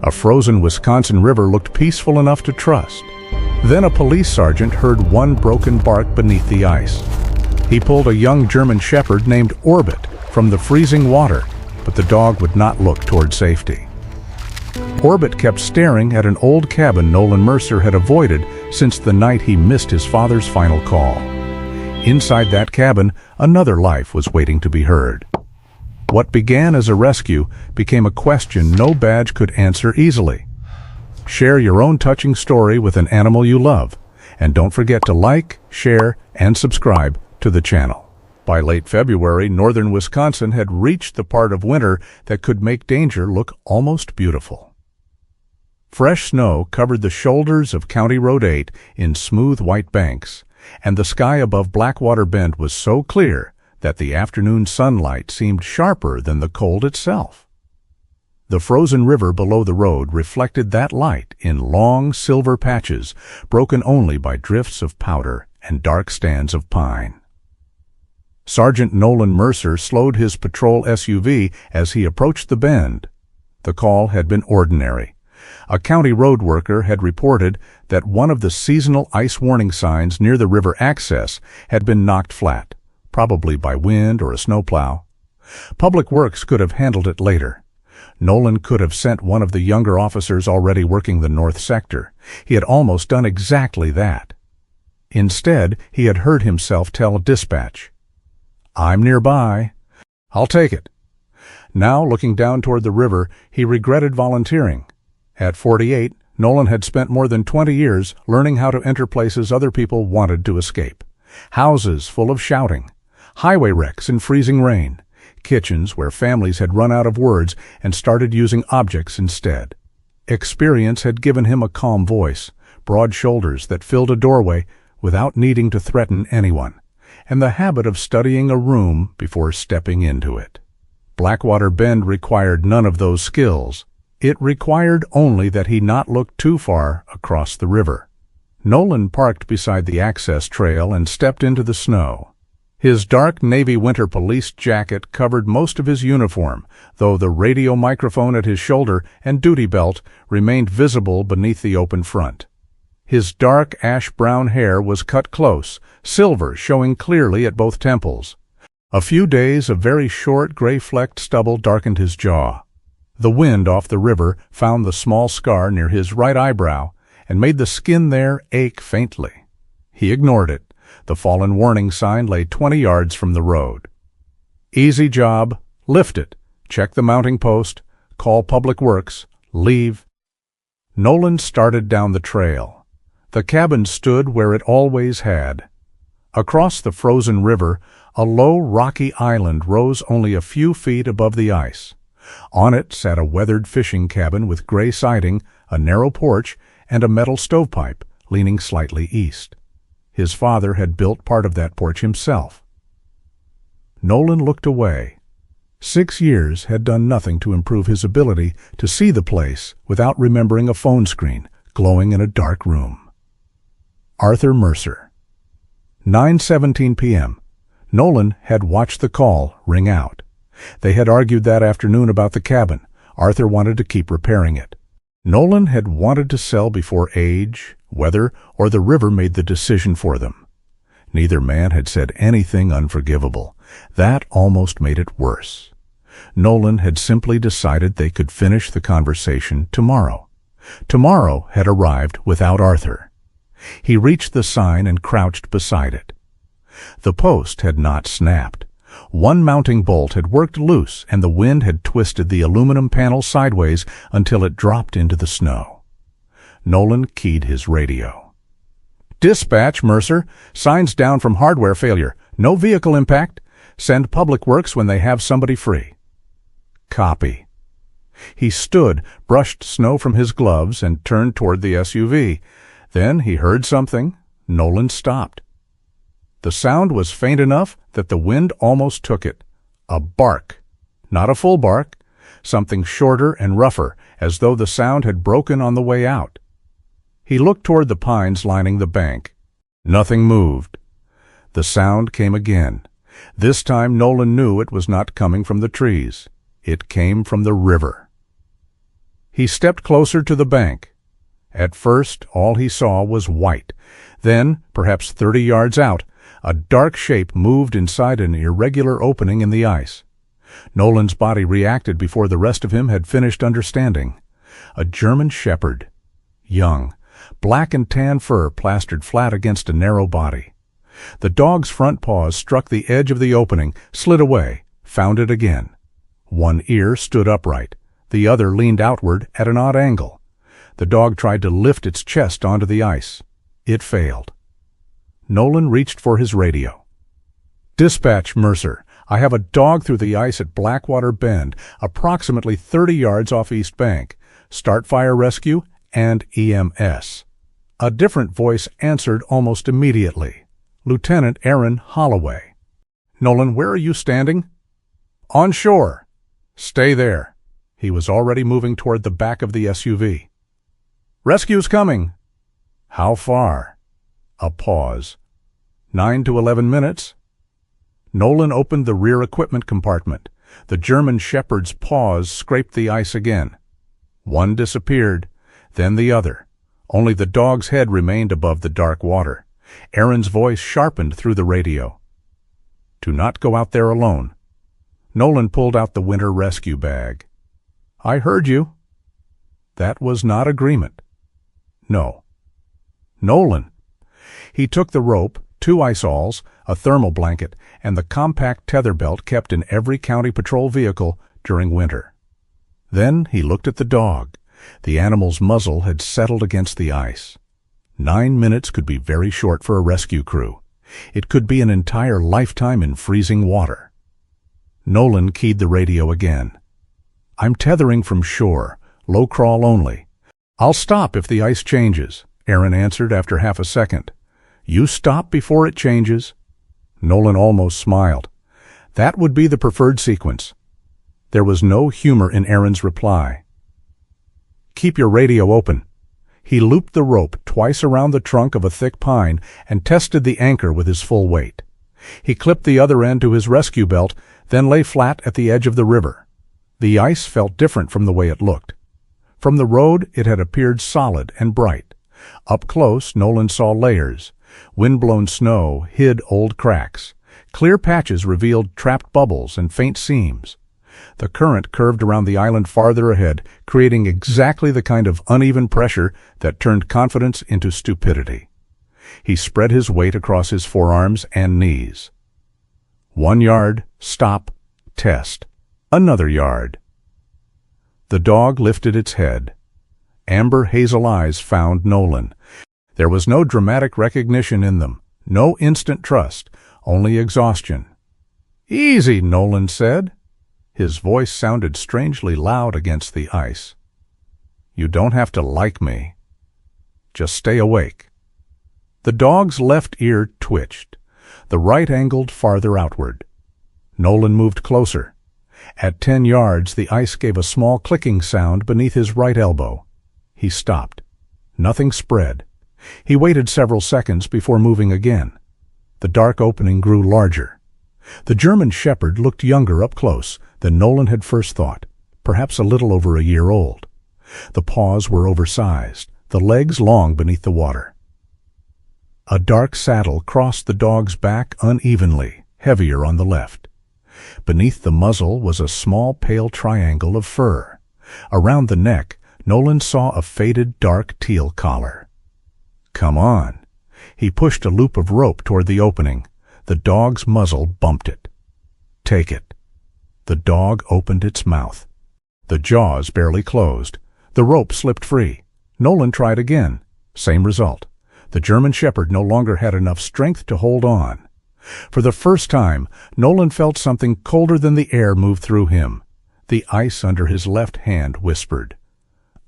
A frozen Wisconsin river looked peaceful enough to trust. Then a police sergeant heard one broken bark beneath the ice. He pulled a young German shepherd named Orbit from the freezing water, but the dog would not look toward safety. Orbit kept staring at an old cabin Nolan Mercer had avoided since the night he missed his father's final call. Inside that cabin, another life was waiting to be heard. What began as a rescue became a question no badge could answer easily. Share your own touching story with an animal you love, and don't forget to like, share, and subscribe to the channel. By late February, northern Wisconsin had reached the part of winter that could make danger look almost beautiful. Fresh snow covered the shoulders of County Road 8 in smooth white banks, and the sky above Blackwater Bend was so clear that the afternoon sunlight seemed sharper than the cold itself. The frozen river below the road reflected that light in long silver patches, broken only by drifts of powder and dark stands of pine. Sergeant Nolan Mercer slowed his patrol SUV as he approached the bend. The call had been ordinary. A county road worker had reported that one of the seasonal ice warning signs near the river access had been knocked flat, probably by wind or a snowplow. Public Works could have handled it later. Nolan could have sent one of the younger officers already working the north sector. He had almost done exactly that. Instead, he had heard himself tell dispatch, "I'm nearby. I'll take it." Now, looking down toward the river, he regretted volunteering. At 48, Nolan had spent more than 20 years learning how to enter places other people wanted to escape. Houses full of shouting, highway wrecks in freezing rain, kitchens where families had run out of words and started using objects instead. Experience had given him a calm voice, broad shoulders that filled a doorway without needing to threaten anyone, and the habit of studying a room before stepping into it. Blackwater Bend required none of those skills. It required only that he not look too far across the river. Nolan parked beside the access trail and stepped into the snow. His dark navy winter police jacket covered most of his uniform, though the radio microphone at his shoulder and duty belt remained visible beneath the open front. His dark ash-brown hair was cut close, silver showing clearly at both temples. A few days of very short, gray-flecked stubble darkened his jaw. The wind off the river found the small scar near his right eyebrow and made the skin there ache faintly. He ignored it. The fallen warning sign lay 20 yards from the road. Easy job. Lift it. Check the mounting post. Call Public Works. Leave. Nolan started down the trail. The cabin stood where it always had. Across the frozen river, a low, rocky island rose only a few feet above the ice. On it sat a weathered fishing cabin with gray siding, a narrow porch, and a metal stovepipe leaning slightly east. His father had built part of that porch himself. Nolan looked away. 6 years had done nothing to improve his ability to see the place without remembering a phone screen glowing in a dark room. Arthur Mercer. 9:17 p.m. Nolan had watched the call ring out. They had argued that afternoon about the cabin. Arthur wanted to keep repairing it. Nolan had wanted to sell before age, weather, or the river made the decision for them. Neither man had said anything unforgivable. That almost made it worse. Nolan had simply decided they could finish the conversation tomorrow. Tomorrow had arrived without Arthur. He reached the sign and crouched beside it. The post had not snapped. One mounting bolt had worked loose, and the wind had twisted the aluminum panel sideways until it dropped into the snow. Nolan keyed his radio. "Dispatch, Mercer. Signs down from hardware failure. No vehicle impact. Send Public Works when they have somebody free." Copy. He stood, brushed snow from his gloves, and turned toward the SUV. Then he heard something. Nolan stopped. The sound was faint enough that the wind almost took it. A bark. Not a full bark. Something shorter and rougher, as though the sound had broken on the way out. He looked toward the pines lining the bank. Nothing moved. The sound came again. This time Nolan knew it was not coming from the trees. It came from the river. He stepped closer to the bank. At first, all he saw was white. Then, perhaps 30 yards out, a dark shape moved inside an irregular opening in the ice. Nolan's body reacted before the rest of him had finished understanding. A German shepherd. Young, black and tan fur plastered flat against a narrow body. The dog's front paws struck the edge of the opening, slid away, found it again. One ear stood upright. The other leaned outward at an odd angle. The dog tried to lift its chest onto the ice. It failed. Nolan reached for his radio. "Dispatch, Mercer. I have a dog through the ice at Blackwater Bend, approximately 30 yards off East Bank. Start fire rescue and EMS." A different voice answered almost immediately. Lieutenant Aaron Holloway. "Nolan, where are you standing?" "On shore." "Stay there." He was already moving toward the back of the SUV. "Rescue's coming." "How far?" A pause. 9 to 11 minutes. Nolan opened the rear equipment compartment. The German shepherd's paws scraped the ice again. One disappeared, then the other. Only the dog's head remained above the dark water. Aaron's voice sharpened through the radio. "Do not go out there alone." Nolan pulled out the winter rescue bag. "I heard you." That was not agreement. No. "Nolan." He took the rope, 2 ice awls, a thermal blanket, and the compact tether belt kept in every county patrol vehicle during winter. Then he looked at the dog. The animal's muzzle had settled against the ice. 9 minutes could be very short for a rescue crew. It could be an entire lifetime in freezing water. Nolan keyed the radio again. "I'm tethering from shore, low crawl only. I'll stop if the ice changes," Aaron answered after half a second. "You stop before it changes." Nolan almost smiled. That would be the preferred sequence. There was no humor in Aaron's reply. "Keep your radio open." He looped the rope twice around the trunk of a thick pine and tested the anchor with his full weight. He clipped the other end to his rescue belt, then lay flat at the edge of the river. The ice felt different from the way it looked. From the road, it had appeared solid and bright. Up close, Nolan saw layers. Wind-blown snow hid old cracks. Clear patches revealed trapped bubbles and faint seams. The current curved around the island farther ahead, creating exactly the kind of uneven pressure that turned confidence into stupidity. He spread his weight across his forearms and knees. 1 yard, stop, test. Another yard. The dog lifted its head. Amber hazel eyes found Nolan. There was no dramatic recognition in them, no instant trust, only exhaustion. "Easy," Nolan said. His voice sounded strangely loud against the ice. "You don't have to like me. Just stay awake." The dog's left ear twitched. The right angled farther outward. Nolan moved closer. At 10 yards, the ice gave a small clicking sound beneath his right elbow. He stopped. Nothing spread. He waited several seconds before moving again. The dark opening grew larger. The German shepherd looked younger up close than Nolan had first thought, perhaps a little over a year old. The paws were oversized, the legs long beneath the water. A dark saddle crossed the dog's back unevenly, heavier on the left. Beneath the muzzle was a small pale triangle of fur. Around the neck, Nolan saw a faded dark teal collar. "Come on." He pushed a loop of rope toward the opening. The dog's muzzle bumped it. "Take it." The dog opened its mouth. The jaws barely closed. The rope slipped free. Nolan tried again. Same result. The German shepherd no longer had enough strength to hold on. For the first time, Nolan felt something colder than the air move through him. The ice under his left hand whispered.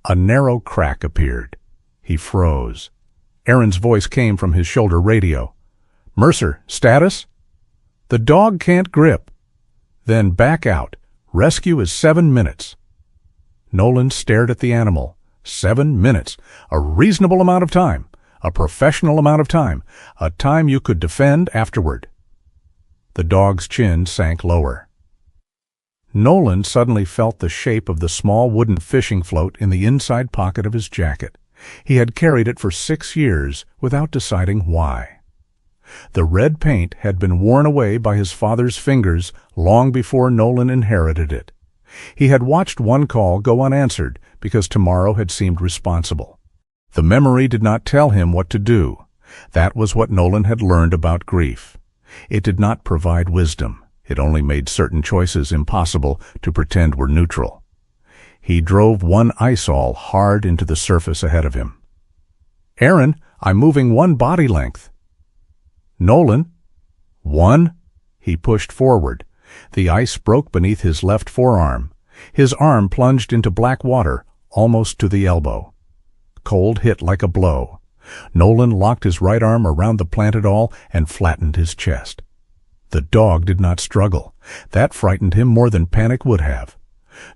A narrow crack appeared. He froze. Aaron's voice came from his shoulder radio. "Mercer, status?" "The dog can't grip." "Then back out. Rescue is 7 minutes." Nolan stared at the animal. 7 minutes. A reasonable amount of time. A professional amount of time. A time you could defend afterward. The dog's chin sank lower. Nolan suddenly felt the shape of the small wooden fishing float in the inside pocket of his jacket. He had carried it for 6 years without deciding why. The red paint had been worn away by his father's fingers long before Nolan inherited it. He had watched one call go unanswered because tomorrow had seemed responsible. The memory did not tell him what to do. That was what Nolan had learned about grief. It did not provide wisdom. It only made certain choices impossible to pretend were neutral. He drove one ice awl hard into the surface ahead of him. "Aaron, I'm moving 1 body length." "Nolan." "1?" He pushed forward. The ice broke beneath his left forearm. His arm plunged into black water, almost to the elbow. Cold hit like a blow. Nolan locked his right arm around the planted awl and flattened his chest. The dog did not struggle. That frightened him more than panic would have.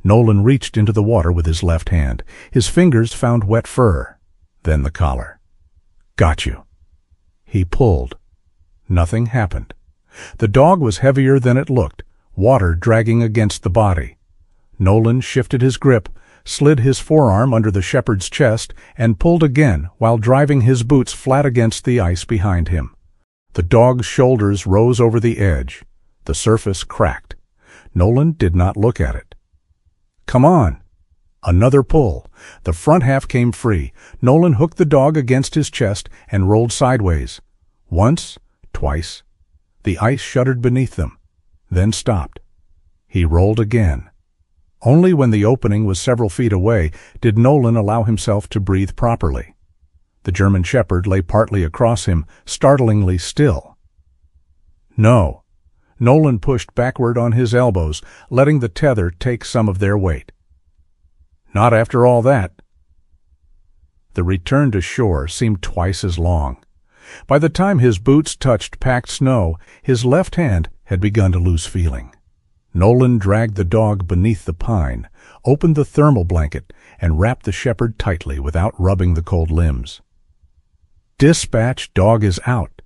Nolan reached into the water with his left hand. His fingers found wet fur. Then the collar. "Got you." He pulled. Nothing happened. The dog was heavier than it looked, water dragging against the body. Nolan shifted his grip, slid his forearm under the shepherd's chest, and pulled again while driving his boots flat against the ice behind him. The dog's shoulders rose over the edge. The surface cracked. Nolan did not look at it. "Come on." Another pull. The front half came free. Nolan hooked the dog against his chest and rolled sideways. Once, twice. The ice shuddered beneath them, then stopped. He rolled again. Only when the opening was several feet away did Nolan allow himself to breathe properly. The German shepherd lay partly across him, startlingly still. "No." Nolan pushed backward on his elbows, letting the tether take some of their weight. "Not after all that." The return to shore seemed twice as long. By the time his boots touched packed snow, his left hand had begun to lose feeling. Nolan dragged the dog beneath the pine, opened the thermal blanket, and wrapped the shepherd tightly without rubbing the cold limbs. "Dispatch dog is out.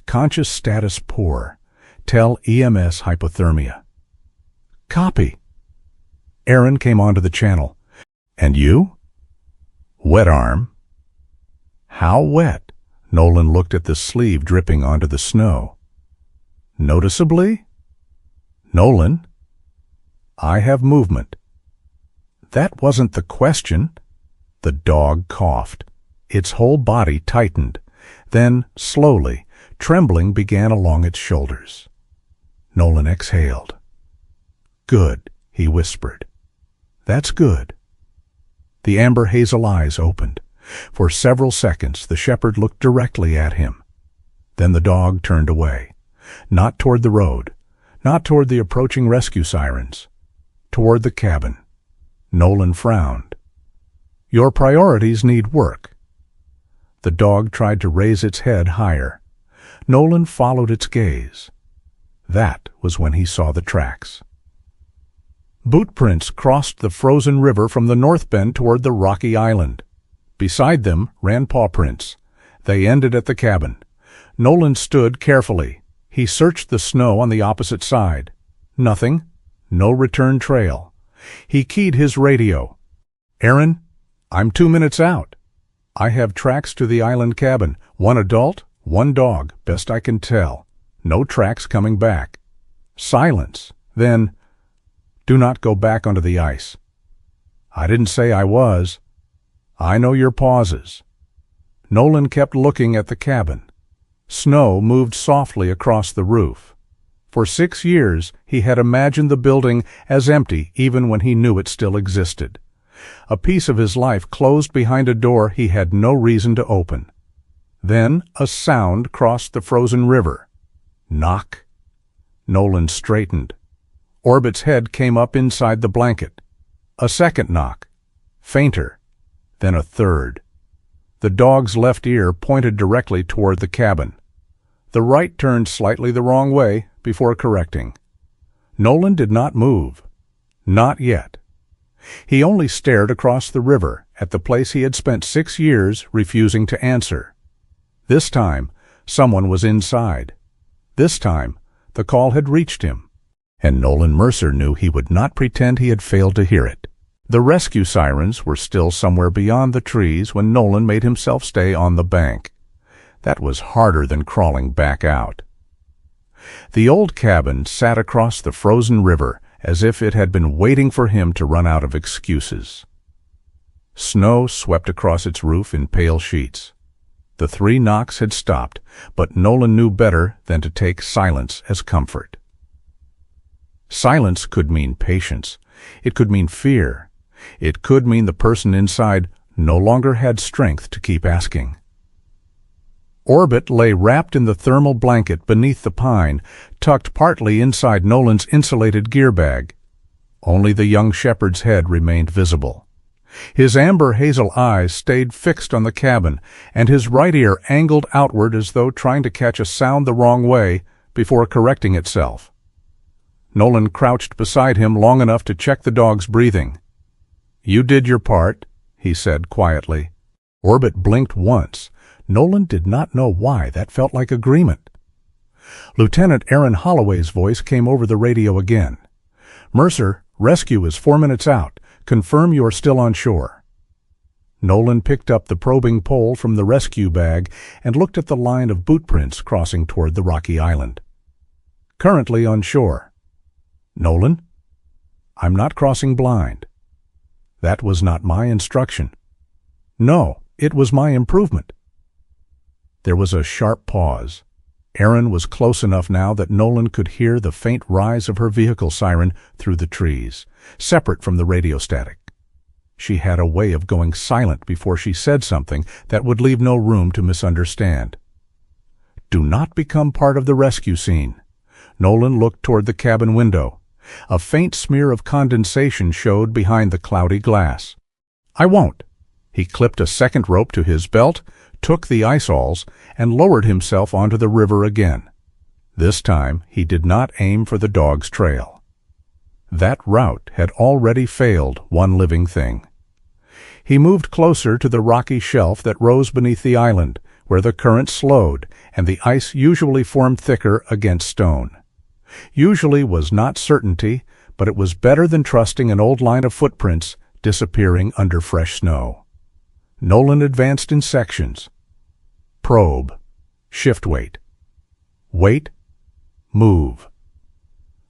Conscious status poor. Tell EMS hypothermia." "Copy." Aaron came onto the channel. "And you?" "Wet arm." "How wet?" Nolan looked at the sleeve dripping onto the snow. "Noticeably?" "Nolan, I have movement." "That wasn't the question." The dog coughed. Its whole body tightened. Then, slowly, trembling began along its shoulders. Nolan exhaled. "Good," he whispered. "That's good." The amber hazel eyes opened. For several seconds the shepherd looked directly at him. Then the dog turned away. Not toward the road. Not toward the approaching rescue sirens. Toward the cabin. Nolan frowned. "Your priorities need work." The dog tried to raise its head higher. Nolan followed its gaze. That was when he saw the tracks. Boot prints crossed the frozen river from the north bend toward the rocky island. Beside them ran paw prints. They ended at the cabin. Nolan stood carefully. He searched the snow on the opposite side. Nothing. No return trail. He keyed his radio. "Aaron, I'm 2 minutes out. I have tracks to the island cabin. 1 adult, 1 dog, best I can tell. No tracks coming back." Silence. Then, "Do not go back onto the ice." "I didn't say I was." "I know your pauses." Nolan kept looking at the cabin. Snow moved softly across the roof. For 6 years he had imagined the building as empty even when he knew it still existed. A piece of his life closed behind a door he had no reason to open. Then a sound crossed the frozen river. Knock. Nolan straightened. Orbit's head came up inside the blanket. A second knock. Fainter. Then a third. The dog's left ear pointed directly toward the cabin. The right turned slightly the wrong way before correcting. Nolan did not move. Not yet. He only stared across the river at the place he had spent 6 years refusing to answer. This time, someone was inside. This time, the call had reached him. and Nolan Mercer knew he would not pretend he had failed to hear it. The rescue sirens were still somewhere beyond the trees when Nolan made himself stay on the bank. That was harder than crawling back out. The old cabin sat across the frozen river as if it had been waiting for him to run out of excuses. Snow swept across its roof in pale sheets. The 3 knocks had stopped, but Nolan knew better than to take silence as comfort. Silence could mean patience. It could mean fear. It could mean the person inside no longer had strength to keep asking. Orbit lay wrapped in the thermal blanket beneath the pine, tucked partly inside Nolan's insulated gear bag. Only the young shepherd's head remained visible. His amber hazel eyes stayed fixed on the cabin, and his right ear angled outward as though trying to catch a sound the wrong way before correcting itself. Nolan crouched beside him long enough to check the dog's breathing. "You did your part," he said quietly. Orbit blinked once. Nolan did not know why. That felt like agreement. Lieutenant Aaron Holloway's voice came over the radio again. "Mercer, rescue is 4 minutes out. Confirm you are still on shore." Nolan picked up the probing pole from the rescue bag and looked at the line of boot prints crossing toward the rocky island. "Currently on shore." "Nolan, I'm not crossing blind." "That was not my instruction." "No, it was my improvement." There was a sharp pause. Aaron was close enough now that Nolan could hear the faint rise of her vehicle siren through the trees, separate from the radio static. She had a way of going silent before she said something that would leave no room to misunderstand. "Do not become part of the rescue scene." Nolan looked toward the cabin window. A faint smear of condensation showed behind the cloudy glass. "I won't." He clipped a second rope to his belt, took the ice-awls, and lowered himself onto the river again. This time he did not aim for the dog's trail. That route had already failed one living thing. He moved closer to the rocky shelf that rose beneath the island, where the current slowed and the ice usually formed thicker against stone. Usually was not certainty, but it was better than trusting an old line of footprints disappearing under fresh snow. Nolan advanced in sections. Probe. Shift weight. Wait. Move.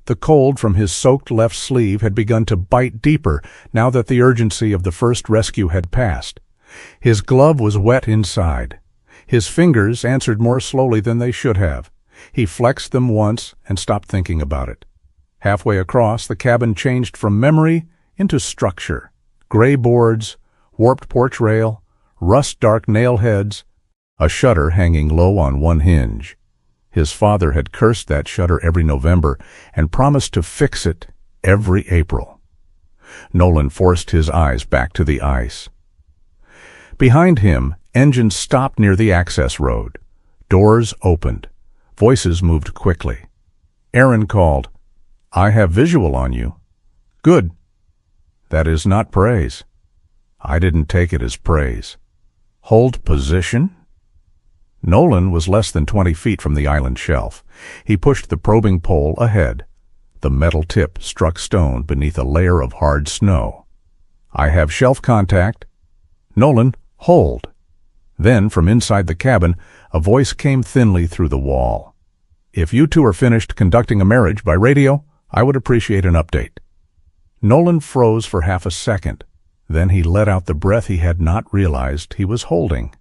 The cold from his soaked left sleeve had begun to bite deeper now that the urgency of the first rescue had passed. His glove was wet inside. His fingers answered more slowly than they should have. He flexed them once and stopped thinking about it. Halfway across, the cabin changed from memory into structure. Gray boards, warped porch rail, rust-dark nail heads, a shutter hanging low on one hinge. His father had cursed that shutter every November and promised to fix it every April. Nolan forced his eyes back to the ice. Behind him, engines stopped near the access road. Doors opened. Voices moved quickly. Aaron called, "I have visual on you." "Good." "That is not praise." "I didn't take it as praise." "Hold position?" Nolan was less than 20 feet from the island shelf. He pushed the probing pole ahead. The metal tip struck stone beneath a layer of hard snow. "I have shelf contact." "Nolan, hold." Then, from inside the cabin, a voice came thinly through the wall. "If you two are finished conducting a marriage by radio, I would appreciate an update." Nolan froze for half a second. Then he let out the breath he had not realized he was holding.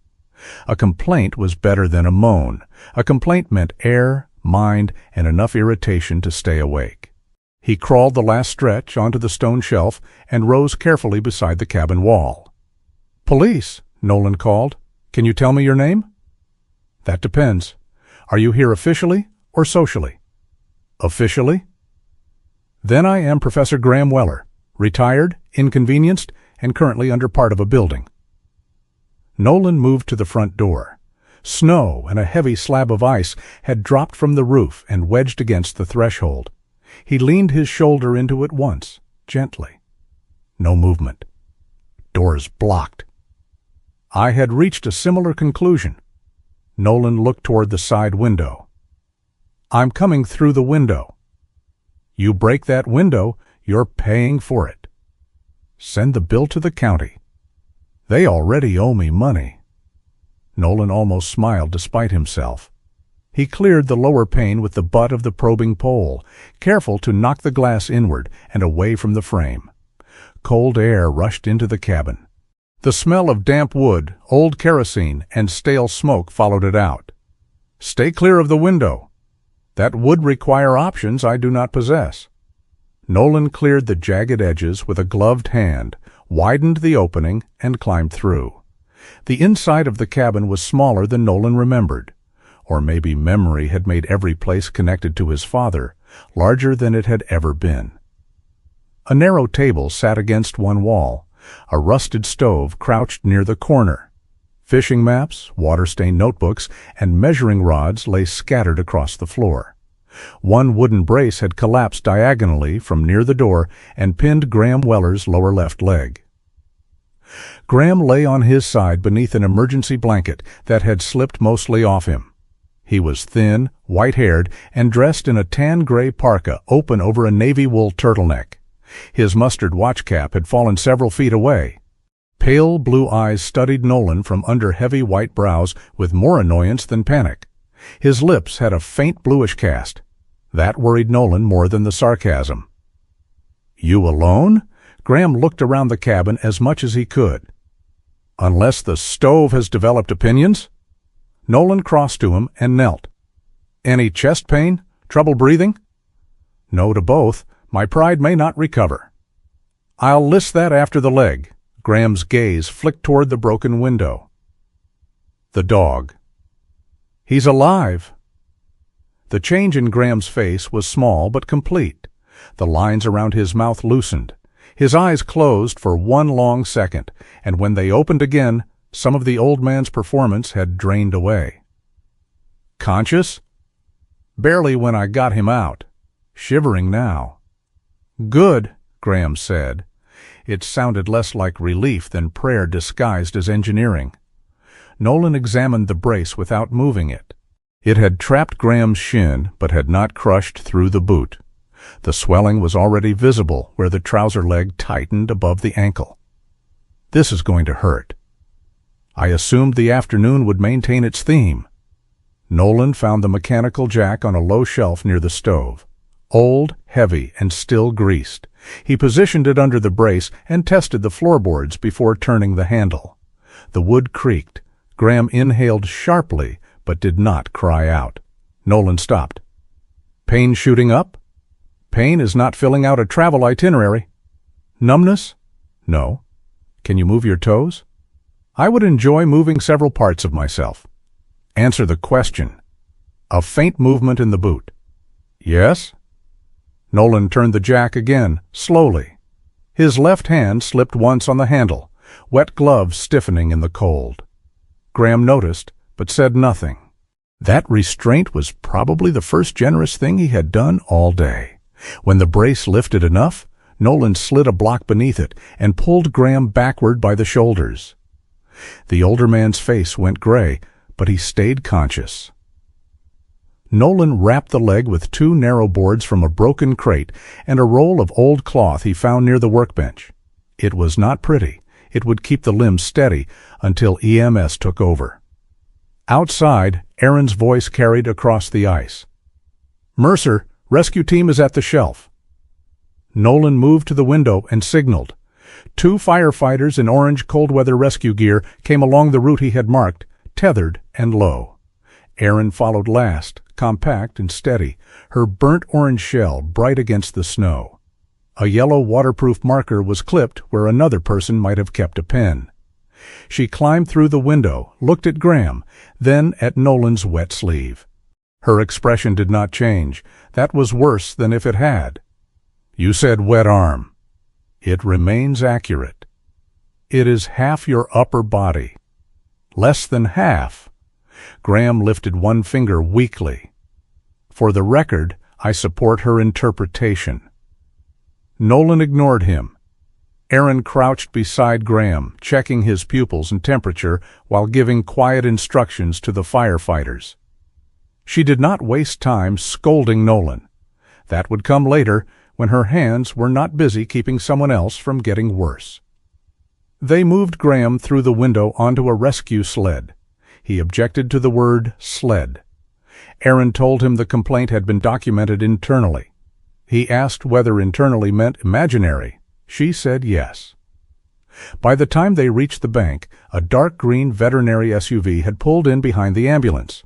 A complaint was better than a moan. A complaint meant air, mind, and enough irritation to stay awake. He crawled the last stretch onto the stone shelf and rose carefully beside the cabin wall. "Police," Nolan called. "Can you tell me your name?" "That depends. Are you here officially or socially?" "Officially." "Then I am Professor Graham Weller, retired, inconvenienced, and currently under part of a building." Nolan moved to the front door. Snow and a heavy slab of ice had dropped from the roof and wedged against the threshold. He leaned his shoulder into it once, gently. No movement. Doors blocked. I had reached a similar conclusion. Nolan looked toward the side window. "I'm coming through the window." You break that window, you're paying for it. Send the bill to the county. They already owe me money." Nolan almost smiled despite himself. He cleared the lower pane with the butt of the probing pole, careful to knock the glass inward and away from the frame. Cold air rushed into the cabin. The smell of damp wood, old kerosene, and stale smoke followed it out. "Stay clear of the window. That would require options I do not possess." Nolan cleared the jagged edges with a gloved hand, widened the opening, and climbed through. The inside of the cabin was smaller than Nolan remembered. Or maybe memory had made every place connected to his father larger than it had ever been. A narrow table sat against one wall. A rusted stove crouched near the corner. Fishing maps, water-stained notebooks, and measuring rods lay scattered across the floor. One wooden brace had collapsed diagonally from near the door and pinned Graham Weller's lower left leg. Graham lay on his side beneath an emergency blanket that had slipped mostly off him. He was thin, white-haired, and dressed in a tan-gray parka open over a navy wool turtleneck. His mustard watch cap had fallen several feet away. Pale blue eyes studied Nolan from under heavy white brows with more annoyance than panic. His lips had a faint bluish cast. That worried Nolan more than the sarcasm. "You alone?" Graham looked around the cabin as much as he could. "Unless the stove has developed opinions?" Nolan crossed to him and knelt. "Any chest pain? Trouble breathing?" "No to both. My pride may not recover." "I'll list that after the leg." Graham's gaze flicked toward the broken window. "The dog." "He's alive." The change in Graham's face was small but complete. The lines around his mouth loosened. His eyes closed for one long second, and when they opened again, some of the old man's performance had drained away. "Conscious?" "Barely when I got him out. Shivering now." "Good," Graham said. It sounded less like relief than prayer disguised as engineering. Nolan examined the brace without moving it. It had trapped Graham's shin, but had not crushed through the boot. The swelling was already visible where the trouser leg tightened above the ankle. "This is going to hurt." "I assumed the afternoon would maintain its theme." Nolan found the mechanical jack on a low shelf near the stove. Old, heavy, and still greased. He positioned it under the brace and tested the floorboards before turning the handle. The wood creaked. Graham inhaled sharply, but did not cry out. Nolan stopped. "Pain shooting up?" "Pain is not filling out a travel itinerary." "Numbness?" "No." "Can you move your toes?" "I would enjoy moving several parts of myself." "Answer the question." "A faint movement in the boot." "Yes?" Nolan turned the jack again, slowly. His left hand slipped once on the handle, wet gloves stiffening in the cold. Graham noticed, but said nothing. That restraint was probably the first generous thing he had done all day. When the brace lifted enough, Nolan slid a block beneath it and pulled Graham backward by the shoulders. The older man's face went gray, but he stayed conscious. Nolan wrapped the leg with 2 narrow boards from a broken crate and a roll of old cloth he found near the workbench. It was not pretty. It would keep the limbs steady until EMS took over. Outside, Aaron's voice carried across the ice. "Mercer, rescue team is at the shelf." Nolan moved to the window and signaled. 2 firefighters in orange cold-weather rescue gear came along the route he had marked, tethered and low. Aaron followed last, compact and steady, her burnt orange shell bright against the snow. A yellow waterproof marker was clipped where another person might have kept a pen. She climbed through the window, looked at Graham, then at Nolan's wet sleeve. Her expression did not change. That was worse than if it had. "You said wet arm." "It remains accurate." "It is half your upper body." "Less than half." Graham lifted one finger weakly. "For the record, I support her interpretation." Nolan ignored him. Aaron crouched beside Graham, checking his pupils and temperature while giving quiet instructions to the firefighters. She did not waste time scolding Nolan. That would come later, when her hands were not busy keeping someone else from getting worse. They moved Graham through the window onto a rescue sled. He objected to the word sled. Aaron told him the complaint had been documented internally. He asked whether internally meant imaginary. She said yes. By the time they reached the bank, a dark green veterinary SUV had pulled in behind the ambulance.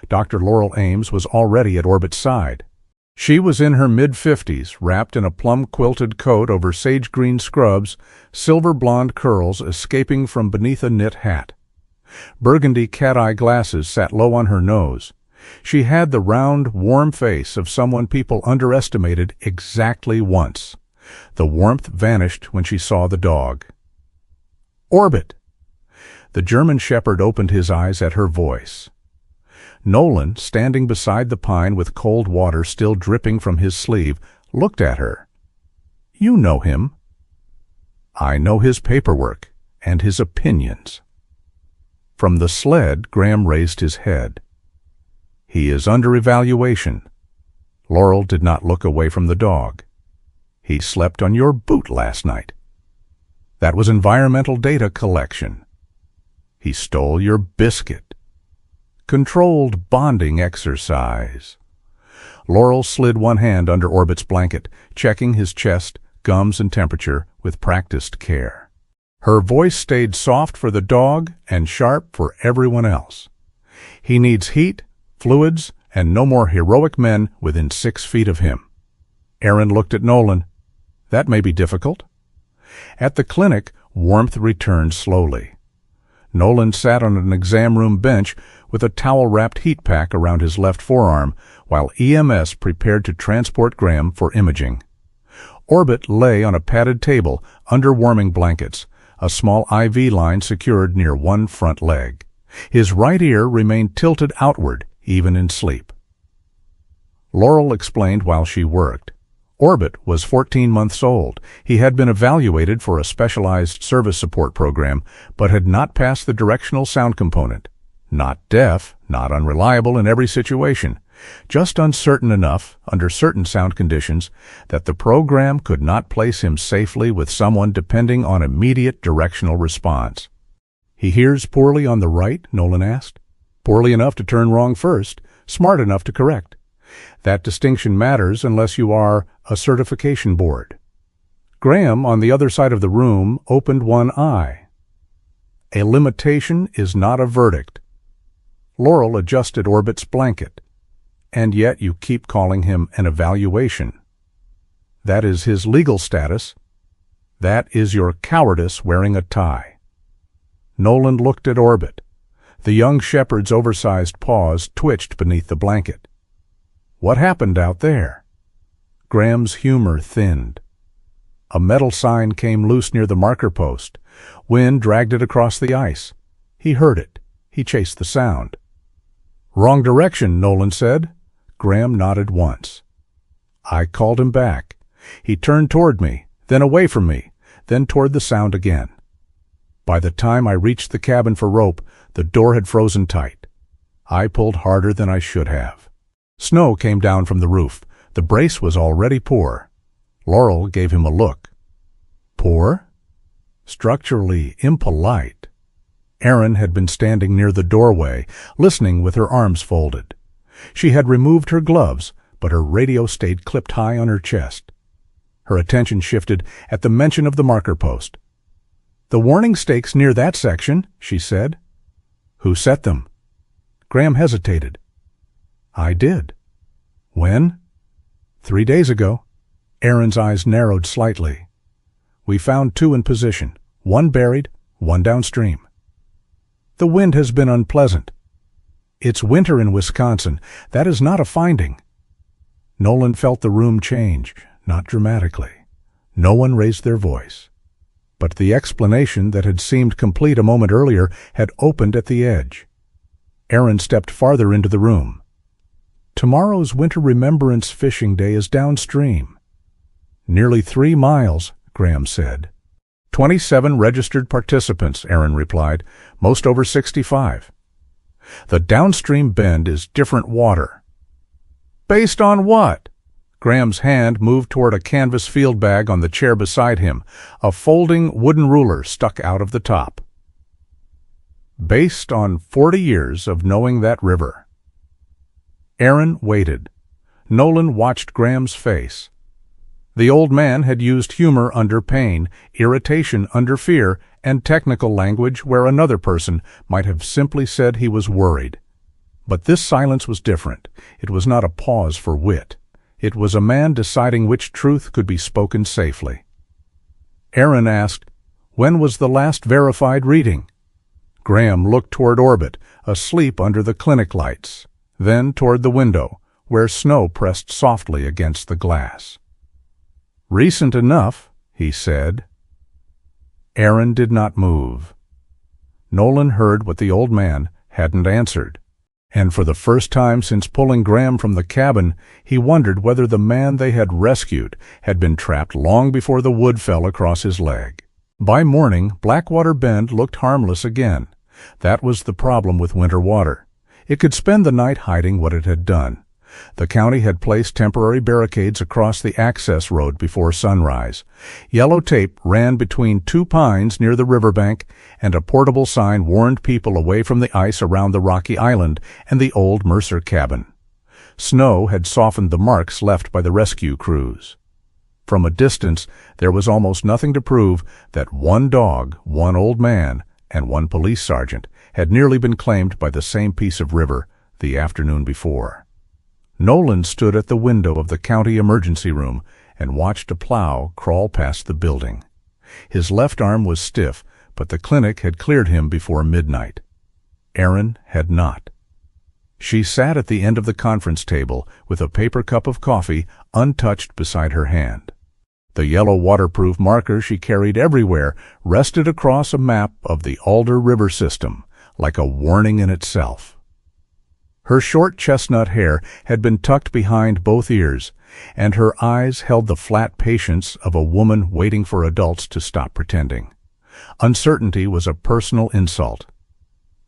Dr. Laurel Ames was already at Orbit's side. She was in her mid-50s, wrapped in a plum-quilted coat over sage-green scrubs, silver blonde curls escaping from beneath a knit hat. Burgundy cat-eye glasses sat low on her nose. She had the round, warm face of someone people underestimated exactly once. The warmth vanished when she saw the dog. "Orbit!" The German shepherd opened his eyes at her voice. Nolan, standing beside the pine with cold water still dripping from his sleeve, looked at her. "You know him." "I know his paperwork and his opinions." From the sled, Graham raised his head. "He is under evaluation." Laurel did not look away from the dog. "He slept on your boot last night." "That was environmental data collection." "He stole your biscuit." "Controlled bonding exercise." Laurel slid one hand under Orbit's blanket, checking his chest, gums, and temperature with practiced care. Her voice stayed soft for the dog and sharp for everyone else. "He needs heat, fluids, and no more heroic men within 6 feet of him." Aaron looked at Nolan. "That may be difficult." At the clinic, warmth returned slowly. Nolan sat on an exam room bench with a towel-wrapped heat pack around his left forearm, while EMS prepared to transport Graham for imaging. Orbit lay on a padded table under warming blankets, a small IV line secured near one front leg. His right ear remained tilted outward, even in sleep. Laurel explained while she worked. Orbit was 14 months old. He had been evaluated for a specialized service support program, but had not passed the directional sound component. Not deaf, not unreliable in every situation, just uncertain enough, under certain sound conditions, that the program could not place him safely with someone depending on immediate directional response. "He hears poorly on the right?" Nolan asked. "Poorly enough to turn wrong first, smart enough to correct. That distinction matters unless you are a certification board." Graham, on the other side of the room, opened one eye. "A limitation is not a verdict." Laurel adjusted Orbit's blanket. "And yet you keep calling him an evaluation." "That is his legal status." "That is your cowardice wearing a tie." Nolan looked at Orbit. The young shepherd's oversized paws twitched beneath the blanket. "What happened out there?" Graham's humor thinned. A metal sign came loose near the marker post. Wind dragged it across the ice. He heard it. He chased the sound. "Wrong direction," Nolan said. Graham nodded once. I called him back. He turned toward me, then away from me, then toward the sound again. By the time I reached the cabin for rope, the door had frozen tight. I pulled harder than I should have. Snow came down from the roof. The brace was already poor. Laurel gave him a look. Poor? Structurally impolite. Erin had been standing near the doorway, listening with her arms folded. She had removed her gloves, but her radio stayed clipped high on her chest. Her attention shifted at the mention of the marker post. "The warning stakes near that section," she said. "Who set them?" Graham hesitated. "I did." "When?" 3 days ago." Erin's eyes narrowed slightly. "We found 2 in position, 1 buried, 1 downstream." "The wind has been unpleasant." "It's winter in Wisconsin. That is not a finding." Nolan felt the room change, not dramatically. No one raised their voice. But the explanation that had seemed complete a moment earlier had opened at the edge. Erin stepped farther into the room. "Tomorrow's Winter Remembrance Fishing Day is downstream." "Nearly 3 miles," Graham said. 27 registered participants," Erin replied, "most over 65. The downstream bend is different water." "Based on what?" Graham's hand moved toward a canvas field bag on the chair beside him, a folding wooden ruler stuck out of the top. Based on 40 years of knowing that river. Aaron waited. Nolan watched Graham's face. The old man had used humor under pain, irritation under fear, and technical language where another person might have simply said he was worried. But this silence was different. It was not a pause for wit. It was a man deciding which truth could be spoken safely. Aaron asked, "When was the last verified reading?" Graham looked toward Orbit, asleep under the clinic lights, then toward the window, where snow pressed softly against the glass. "Recent enough," he said. Aaron did not move. Nolan heard what the old man hadn't answered, and for the first time since pulling Graham from the cabin, he wondered whether the man they had rescued had been trapped long before the wood fell across his leg. By morning, Blackwater Bend looked harmless again. That was the problem with winter water. It could spend the night hiding what it had done. The county had placed temporary barricades across the access road before sunrise. Yellow tape ran between two pines near the riverbank, and a portable sign warned people away from the ice around the rocky island and the old Mercer cabin. Snow had softened the marks left by the rescue crews. From a distance, there was almost nothing to prove that one dog, one old man, and one police sergeant had nearly been claimed by the same piece of river the afternoon before. Nolan stood at the window of the county emergency room and watched a plow crawl past the building. His left arm was stiff, but the clinic had cleared him before midnight. Aaron had not. She sat at the end of the conference table with a paper cup of coffee untouched beside her hand. The yellow waterproof marker she carried everywhere rested across a map of the Alder River system, like a warning in itself. Her short chestnut hair had been tucked behind both ears, and her eyes held the flat patience of a woman waiting for adults to stop pretending. Uncertainty was a personal insult.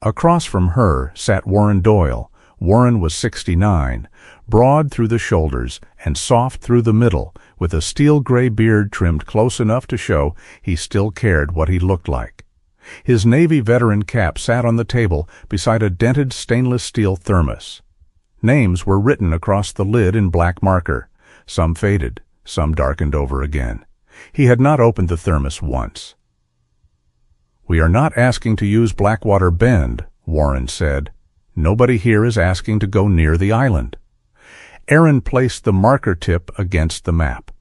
Across from her sat Warren Doyle. Warren was 69, broad through the shoulders and soft through the middle, with a steel-gray beard trimmed close enough to show he still cared what he looked like. His Navy veteran cap sat on the table beside a dented stainless steel thermos. Names were written across the lid in black marker, some faded, some darkened over again. He had not opened the thermos once. "We are not asking to use Blackwater Bend," Warren said. "Nobody here is asking to go near the island." Aaron placed the marker tip against the map.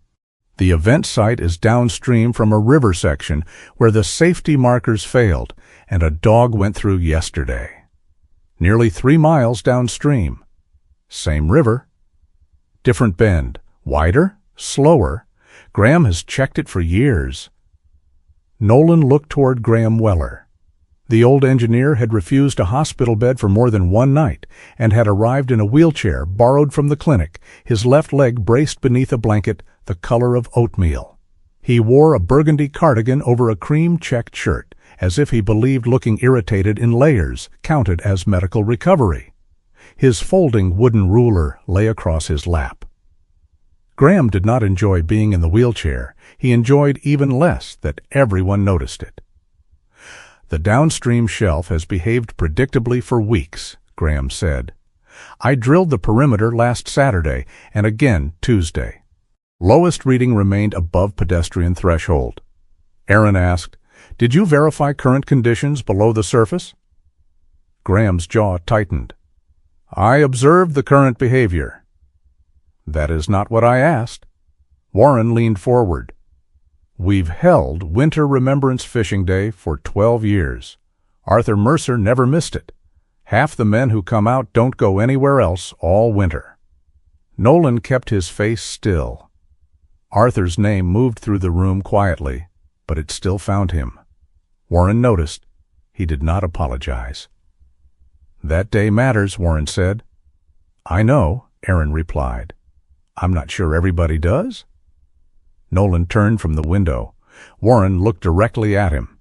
"The event site is downstream from a river section where the safety markers failed, and a dog went through yesterday. Nearly 3 miles downstream. Same river. Different bend. Wider, slower. Graham has checked it for years." Nolan looked toward Graham Weller. The old engineer had refused a hospital bed for more than one night and had arrived in a wheelchair borrowed from the clinic, his left leg braced beneath a blanket the color of oatmeal. He wore a burgundy cardigan over a cream-checked shirt, as if he believed looking irritated in layers counted as medical recovery. His folding wooden ruler lay across his lap. Graham did not enjoy being in the wheelchair. He enjoyed even less that everyone noticed it. "The downstream shelf has behaved predictably for weeks," Graham said. "I drilled the perimeter last Saturday and again Tuesday. Lowest reading remained above pedestrian threshold." Aaron asked, "Did you verify current conditions below the surface?" Graham's jaw tightened. "I observed the current behavior." "That is not what I asked." Warren leaned forward. "We've held Winter Remembrance Fishing Day for 12 years. Arthur Mercer never missed it. Half the men who come out don't go anywhere else all winter." Nolan kept his face still. Arthur's name moved through the room quietly, but it still found him. Warren noticed. He did not apologize. "That day matters," Warren said. "I know," Aaron replied. "I'm not sure everybody does." Nolan turned from the window. Warren looked directly at him.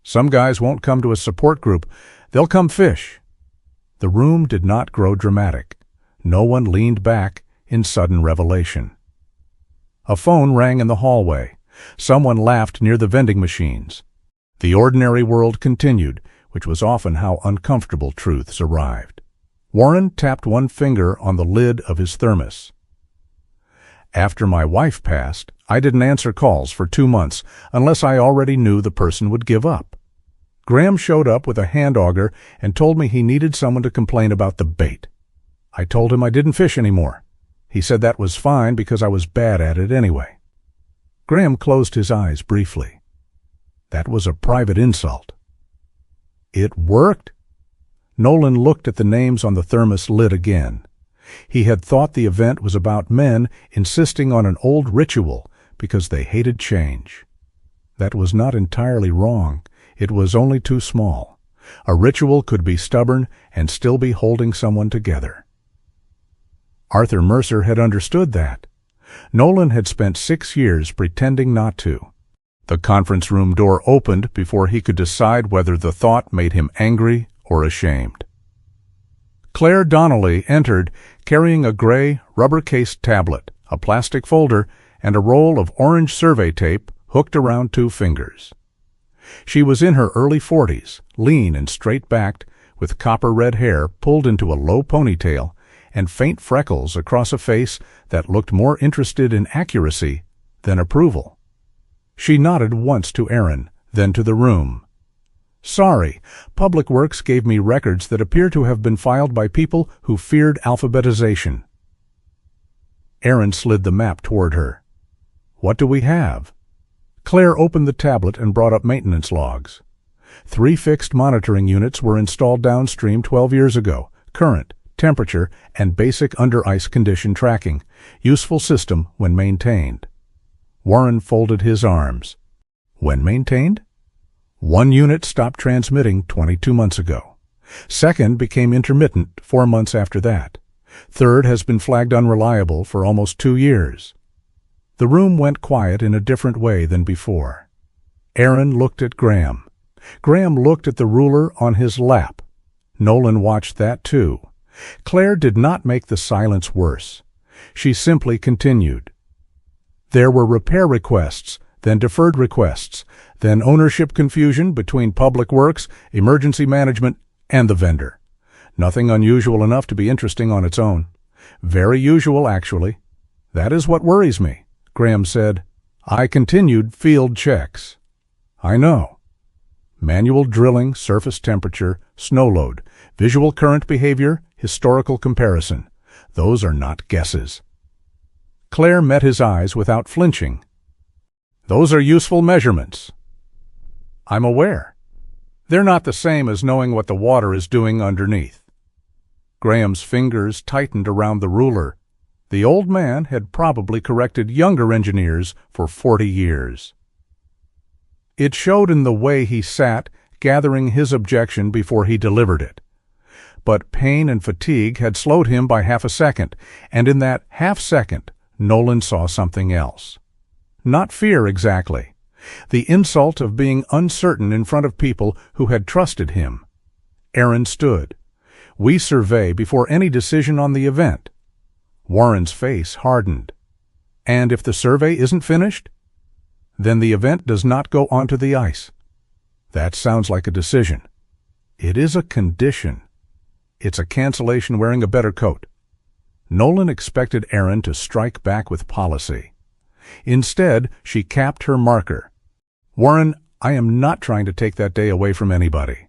"Some guys won't come to a support group. They'll come fish." The room did not grow dramatic. No one leaned back, in sudden revelation. A phone rang in the hallway. Someone laughed near the vending machines. The ordinary world continued, which was often how uncomfortable truths arrived. Warren tapped one finger on the lid of his thermos. After my wife passed, I didn't answer calls for 2 months unless I already knew the person would give up. Graham showed up with a hand auger and told me he needed someone to complain about the bait. I told him I didn't fish anymore. He said that was fine because I was bad at it anyway. Graham closed his eyes briefly. That was a private insult. It worked? Nolan looked at the names on the thermos lid again. He had thought the event was about men insisting on an old ritual because they hated change. That was not entirely wrong. It was only too small. A ritual could be stubborn and still be holding someone together. Arthur Mercer had understood that. Nolan had spent 6 years pretending not to. The conference room door opened before he could decide whether the thought made him angry or ashamed. Claire Donnelly entered carrying a gray, rubber-cased tablet, a plastic folder, and a roll of orange survey tape hooked around 2 fingers. She was in her early 40s, lean and straight-backed, with copper-red hair pulled into a low ponytail and faint freckles across a face that looked more interested in accuracy than approval. She nodded once to Aaron, then to the room. "Sorry, Public Works gave me records that appear to have been filed by people who feared alphabetization." Aaron slid the map toward her. "What do we have?" Claire opened the tablet and brought up maintenance logs. 3 fixed monitoring units were installed downstream 12 years ago. Current, temperature, and basic under-ice condition tracking. Useful system when maintained. Warren folded his arms. When maintained? 1 unit stopped transmitting 22 months ago. 2nd became intermittent 4 months after that. 3rd has been flagged unreliable for almost 2 years. The room went quiet in a different way than before. Aaron looked at Graham. Graham looked at the ruler on his lap. Nolan watched that too. Claire did not make the silence worse. She simply continued. There were repair requests, then deferred requests, then ownership confusion between Public Works, Emergency Management, and the vendor. Nothing unusual enough to be interesting on its own. Very usual, actually. That is what worries me, Graham said. I continued field checks. I know. Manual drilling, surface temperature, snow load, visual current behavior, historical comparison. Those are not guesses. Claire met his eyes without flinching. Those are useful measurements. I'm aware. They're not the same as knowing what the water is doing underneath. Graham's fingers tightened around the ruler. The old man had probably corrected younger engineers for 40 years. It showed in the way he sat, gathering his objection before he delivered it. But pain and fatigue had slowed him by half a second, and in that half second, Nolan saw something else. Not fear exactly. The insult of being uncertain in front of people who had trusted him. Aaron stood. We survey before any decision on the event. Warren's face hardened. And if the survey isn't finished? Then the event does not go onto the ice. That sounds like a decision. It is a condition. It's a cancellation wearing a better coat. Nolan expected Aaron to strike back with policy. Instead, she capped her marker. Warren, I am not trying to take that day away from anybody.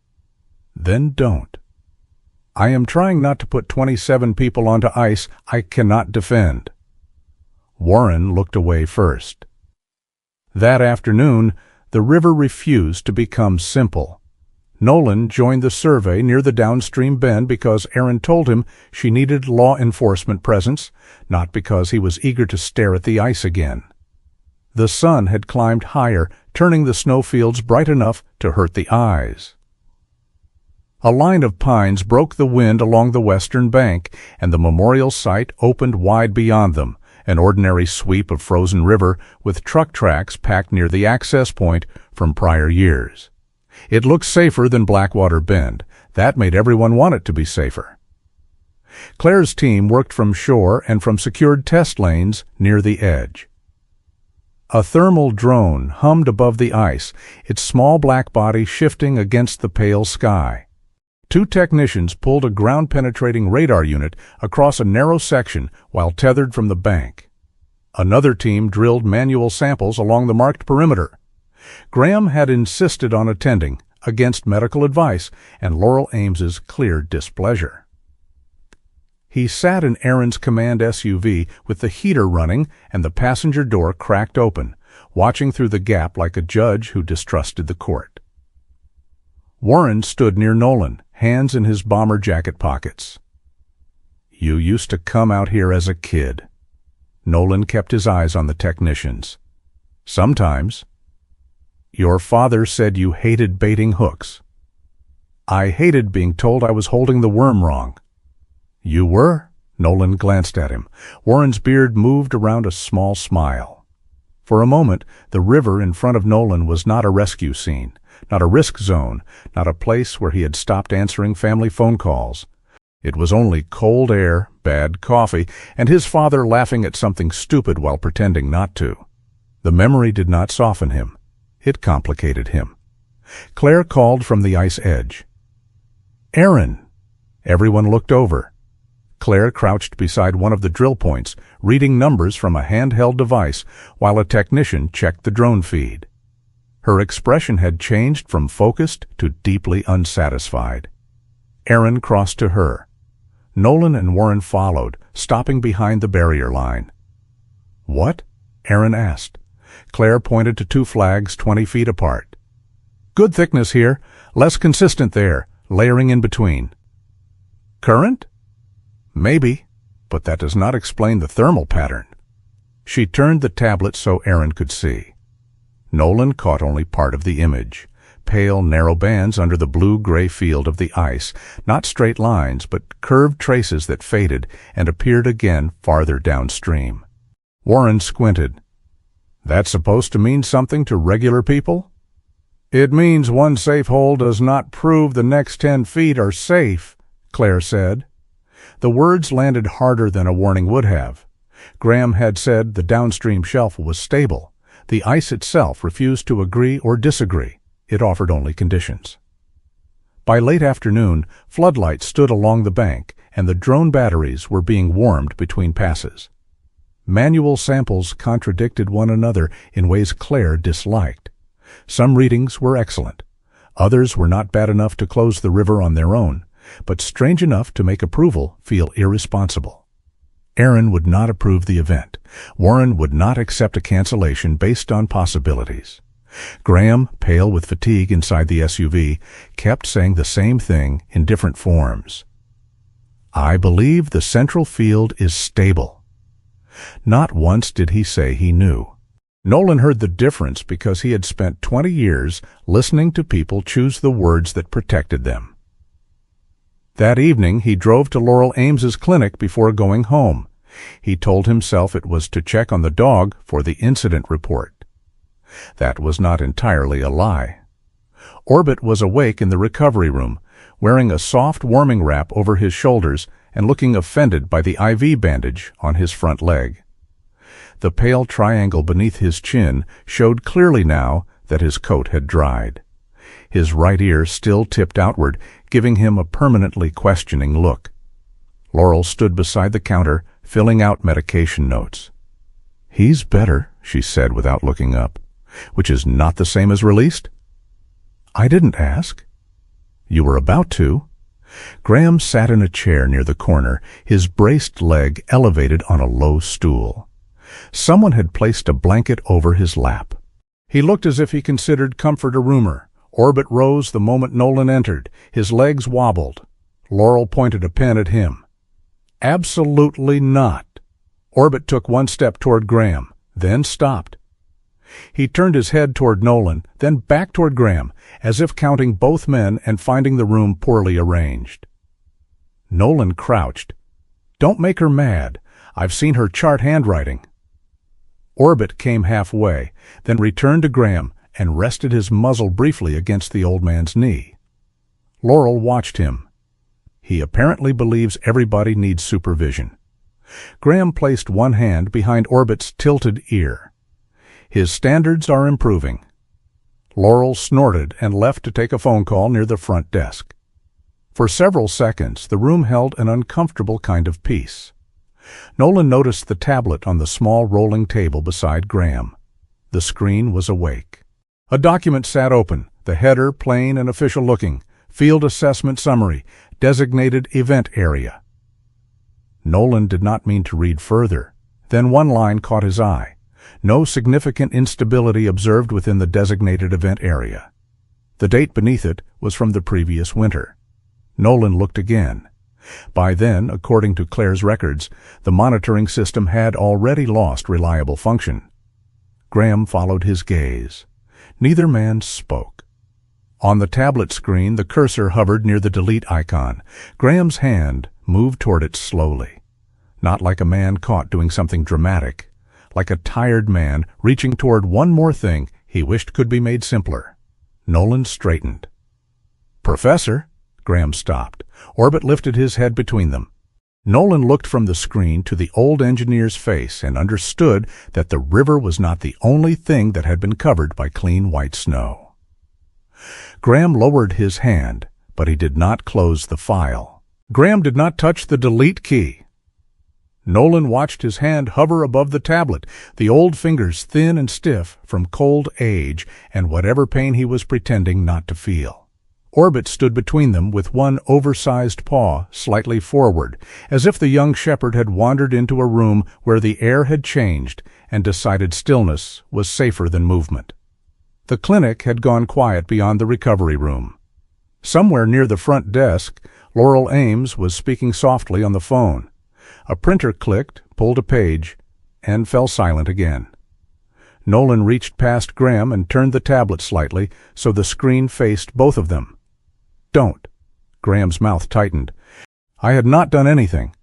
Then don't. I am trying not to put 27 people onto ice I cannot defend. Warren looked away first. That afternoon, the river refused to become simple. Nolan joined the survey near the downstream bend because Aaron told him she needed law enforcement presence, not because he was eager to stare at the ice again. The sun had climbed higher, turning the snowfields bright enough to hurt the eyes. A line of pines broke the wind along the western bank, and the memorial site opened wide beyond them, an ordinary sweep of frozen river with truck tracks packed near the access point from prior years. It looked safer than Blackwater Bend. That made everyone want it to be safer. Claire's team worked from shore and from secured test lanes near the edge. A thermal drone hummed above the ice, its small black body shifting against the pale sky. Two technicians pulled a ground-penetrating radar unit across a narrow section while tethered from the bank. Another team drilled manual samples along the marked perimeter. Graham had insisted on attending, against medical advice and Laurel Ames's clear displeasure. He sat in Aaron's command SUV with the heater running and the passenger door cracked open, watching through the gap like a judge who distrusted the court. Warren stood near Nolan, hands in his bomber jacket pockets. "You used to come out here as a kid." Nolan kept his eyes on the technicians. "Sometimes." "Your father said you hated baiting hooks." "I hated being told I was holding the worm wrong." "You were?" Nolan glanced at him. Warren's beard moved around a small smile. For a moment, the river in front of Nolan was not a rescue scene, not a risk zone, not a place where he had stopped answering family phone calls. It was only cold air, bad coffee, and his father laughing at something stupid while pretending not to. The memory did not soften him. It complicated him. Claire called from the ice edge. "Aaron!" Everyone looked over. Claire crouched beside one of the drill points, reading numbers from a handheld device while a technician checked the drone feed. Her expression had changed from focused to deeply unsatisfied. Aaron crossed to her. Nolan and Warren followed, stopping behind the barrier line. "What?" Aaron asked. Claire pointed to two flags 20 feet apart. "Good thickness here, less consistent there, layering in between." "Current?" "Maybe, but that does not explain the thermal pattern." She turned the tablet so Aaron could see. Nolan caught only part of the image. Pale, narrow bands under the blue-gray field of the ice, not straight lines, but curved traces that faded and appeared again farther downstream. Warren squinted. "That's supposed to mean something to regular people?" "It means one safe hole does not prove the next 10 feet are safe," Claire said. The words landed harder than a warning would have. Graham had said the downstream shelf was stable. The ice itself refused to agree or disagree. It offered only conditions. By late afternoon, floodlights stood along the bank, and the drone batteries were being warmed between passes. Manual samples contradicted one another in ways Claire disliked. Some readings were excellent. Others were not bad enough to close the river on their own, but strange enough to make approval feel irresponsible. Aaron would not approve the event. Warren would not accept a cancellation based on possibilities. Graham, pale with fatigue inside the SUV, kept saying the same thing in different forms. "I believe the central field is stable." Not once did he say he knew. Nolan heard the difference because he had spent 20 years listening to people choose the words that protected them. That evening, he drove to Laurel Ames's clinic before going home. He told himself it was to check on the dog for the incident report. That was not entirely a lie. Orbit was awake in the recovery room, wearing a soft warming wrap over his shoulders and looking offended by the IV bandage on his front leg. The pale triangle beneath his chin showed clearly now that his coat had dried. His right ear still tipped outward, giving him a permanently questioning look. Laurel stood beside the counter, filling out medication notes. "He's better," she said without looking up. "Which is not the same as released?" "I didn't ask." "You were about to." Graham sat in a chair near the corner, his braced leg elevated on a low stool. Someone had placed a blanket over his lap. He looked as if he considered comfort a rumor. Orbit rose the moment Nolan entered. His legs wobbled. Laurel pointed a pen at him. "Absolutely not." Orbit took one step toward Graham, then stopped. He turned his head toward Nolan, then back toward Graham, as if counting both men and finding the room poorly arranged. Nolan crouched. "Don't make her mad. I've seen her chart handwriting." Orbit came halfway, then returned to Graham and rested his muzzle briefly against the old man's knee. Laurel watched him. He apparently believes everybody needs supervision. Graham placed one hand behind Orbit's tilted ear. His standards are improving. Laurel snorted and left to take a phone call near the front desk. For several seconds, the room held an uncomfortable kind of peace. Nolan noticed the tablet on the small rolling table beside Graham. The screen was awake. A document sat open, the header plain and official-looking. Field Assessment Summary, Designated Event Area. Nolan did not mean to read further. Then one line caught his eye. No significant instability observed within the designated event area. The date beneath it was from the previous winter. Nolan looked again. By then, according to Claire's records, the monitoring system had already lost reliable function. Graham followed his gaze. Neither man spoke. On the tablet screen, the cursor hovered near the delete icon. Graham's hand moved toward it slowly. Not like a man caught doing something dramatic. Like a tired man reaching toward one more thing he wished could be made simpler. Nolan straightened. "Professor?" Graham stopped. Orbit lifted his head between them. Nolan looked from the screen to the old engineer's face and understood that the river was not the only thing that had been covered by clean white snow. Graham lowered his hand, but he did not close the file. Graham did not touch the delete key. Nolan watched his hand hover above the tablet, the old fingers thin and stiff from cold age and whatever pain he was pretending not to feel. Orbit stood between them with one oversized paw slightly forward, as if the young shepherd had wandered into a room where the air had changed and decided stillness was safer than movement. The clinic had gone quiet beyond the recovery room. Somewhere near the front desk, Laurel Ames was speaking softly on the phone. A printer clicked, pulled a page, and fell silent again. Nolan reached past Graham and turned the tablet slightly so the screen faced both of them. "Don't." Graham's mouth tightened. "I had not done anything."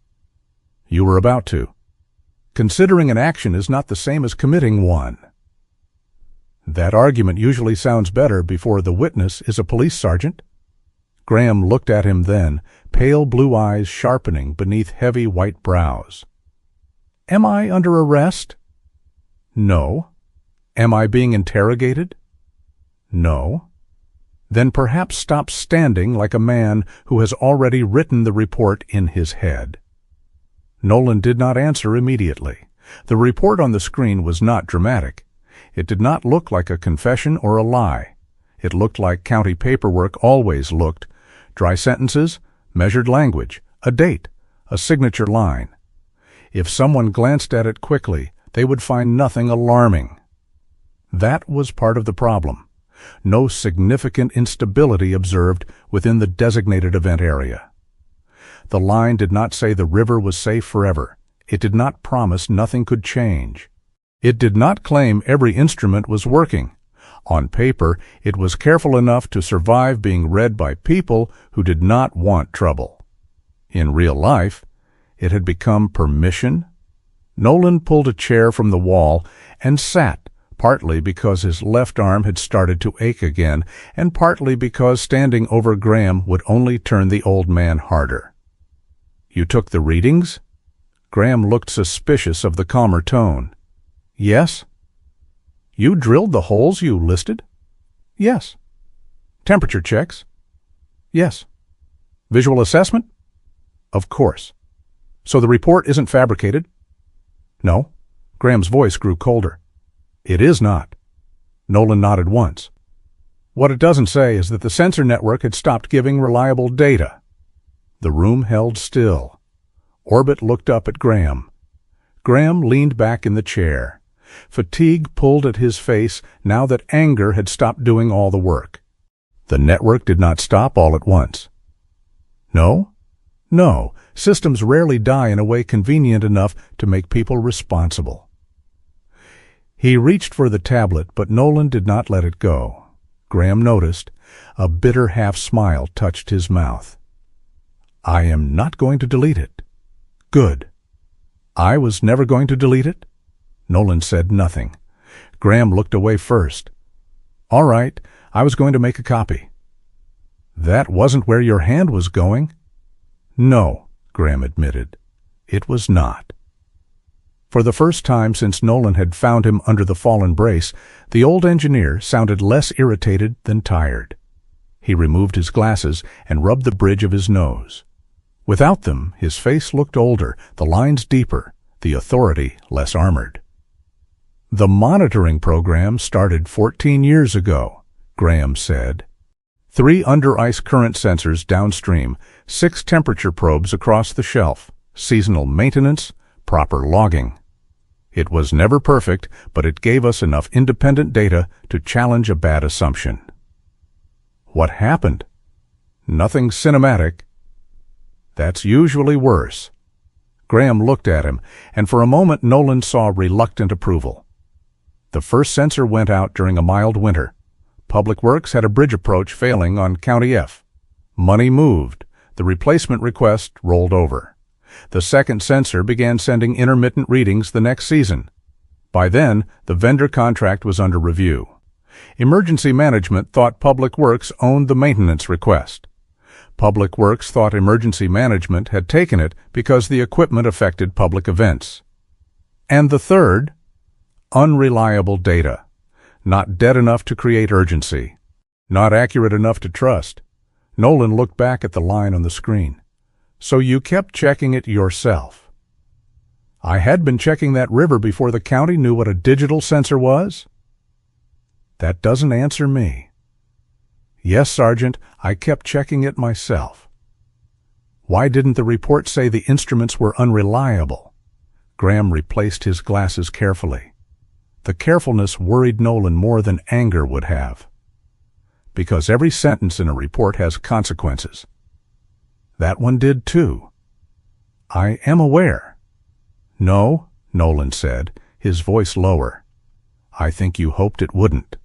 "You were about to. Considering an action is not the same as committing one." "That argument usually sounds better before the witness is a police sergeant." Graham looked at him then, pale blue eyes sharpening beneath heavy white brows. "Am I under arrest?" "No." "Am I being interrogated?" "No." "Then perhaps stop standing like a man who has already written the report in his head." Nolan did not answer immediately. The report on the screen was not dramatic. It did not look like a confession or a lie. It looked like county paperwork always looked. Dry sentences, measured language, a date, a signature line. If someone glanced at it quickly, they would find nothing alarming. That was part of the problem. No significant instability observed within the designated event area. The line did not say the river was safe forever. It did not promise nothing could change. It did not claim every instrument was working. On paper, it was careful enough to survive being read by people who did not want trouble. In real life, it had become permission. Nolan pulled a chair from the wall and sat, partly because his left arm had started to ache again, and partly because standing over Graham would only turn the old man harder. "You took the readings?" Graham looked suspicious of the calmer tone. "Yes." "You drilled the holes you listed?" "Yes." "Temperature checks?" "Yes." "Visual assessment?" "Of course." "So the report isn't fabricated?" "No." Graham's voice grew colder. "It is not." Nolan nodded once. "What it doesn't say is that the sensor network had stopped giving reliable data." The room held still. Orbit looked up at Graham. Graham leaned back in the chair. Fatigue pulled at his face now that anger had stopped doing all the work. The network did not stop all at once. No? No. Systems rarely die in a way convenient enough to make people responsible. He reached for the tablet, but Nolan did not let it go. Graham noticed. A bitter half-smile touched his mouth. "I am not going to delete it." "Good." "I was never going to delete it?" Nolan said nothing. Graham looked away first. "All right, I was going to make a copy." "That wasn't where your hand was going." No, Graham admitted. It was not. For the first time since Nolan had found him under the fallen brace, the old engineer sounded less irritated than tired. He removed his glasses and rubbed the bridge of his nose. Without them, his face looked older, the lines deeper, the authority less armored. The monitoring program started 14 years ago, Graham said. 3 under-ice current sensors downstream, 6 temperature probes across the shelf, seasonal maintenance, proper logging. It was never perfect, but it gave us enough independent data to challenge a bad assumption. What happened? Nothing cinematic. That's usually worse. Graham looked at him, and for a moment Nolan saw reluctant approval. The first sensor went out during a mild winter. Public Works had a bridge approach failing on County F. Money moved. The replacement request rolled over. The second sensor began sending intermittent readings the next season. By then, the vendor contract was under review. Emergency Management thought Public Works owned the maintenance request. Public Works thought Emergency Management had taken it because the equipment affected public events. And the third? Unreliable data. Not dead enough to create urgency. Not accurate enough to trust. Nolan looked back at the line on the screen. So you kept checking it yourself. I had been checking that river before the county knew what a digital sensor was? That doesn't answer me. Yes, Sergeant, I kept checking it myself. Why didn't the report say the instruments were unreliable? Graham replaced his glasses carefully. The carefulness worried Nolan more than anger would have. Because every sentence in a report has consequences. That one did too. I am aware. No, Nolan said, his voice lower. I think you hoped it wouldn't.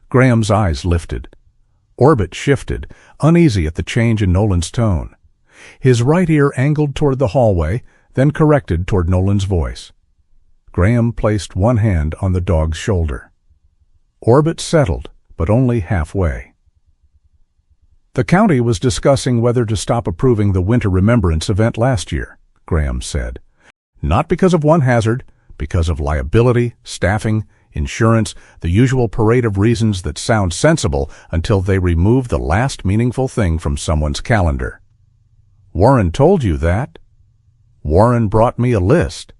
Graham's eyes lifted. Orbit shifted, uneasy at the change in Nolan's tone. His right ear angled toward the hallway, then corrected toward Nolan's voice. Graham placed one hand on the dog's shoulder. Orbit settled, but only halfway. The county was discussing whether to stop approving the Winter Remembrance event last year, Graham said. Not because of one hazard, because of liability, staffing, insurance, the usual parade of reasons that sound sensible until they remove the last meaningful thing from someone's calendar. Warren told you that? Warren brought me a list.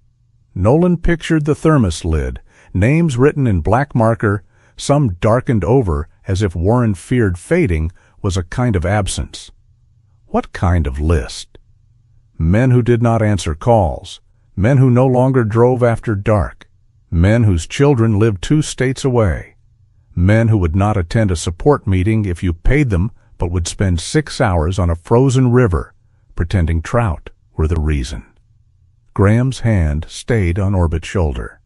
Nolan pictured the thermos lid, names written in black marker, some darkened over as if Warren feared fading was a kind of absence. What kind of list? Men who did not answer calls, men who no longer drove after dark, men whose children lived 2 states away, men who would not attend a support meeting if you paid them but would spend 6 hours on a frozen river pretending trout were the reason. Graham's hand stayed on Orbit's shoulder.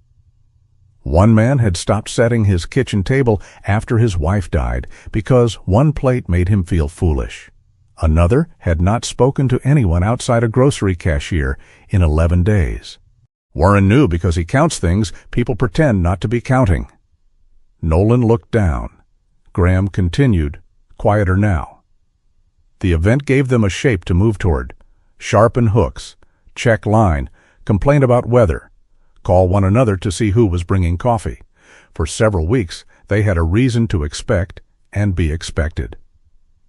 One man had stopped setting his kitchen table after his wife died because one plate made him feel foolish. Another had not spoken to anyone outside a grocery cashier in 11 days. Warren knew because he counts things people pretend not to be counting. Nolan looked down. Graham continued, quieter now. The event gave them a shape to move toward. Sharpen hooks, check line, complain about weather, call one another to see who was bringing coffee. For several weeks, they had a reason to expect and be expected.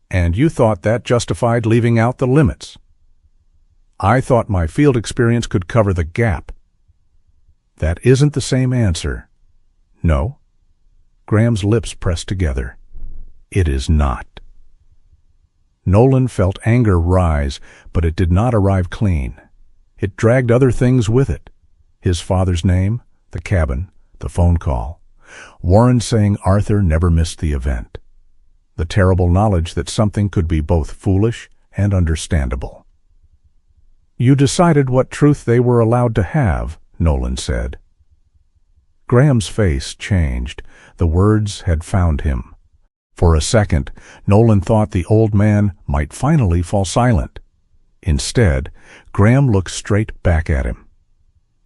And you thought that justified leaving out the limits. I thought my field experience could cover the gap. That isn't the same answer. No. Graham's lips pressed together. It is not. Nolan felt anger rise, but it did not arrive clean. It dragged other things with it. His father's name, the cabin, the phone call. Warren saying Arthur never missed the event. The terrible knowledge that something could be both foolish and understandable. You decided what truth they were allowed to have, Nolan said. Graham's face changed. The words had found him. For a second, Nolan thought the old man might finally fall silent. Instead, Graham looked straight back at him.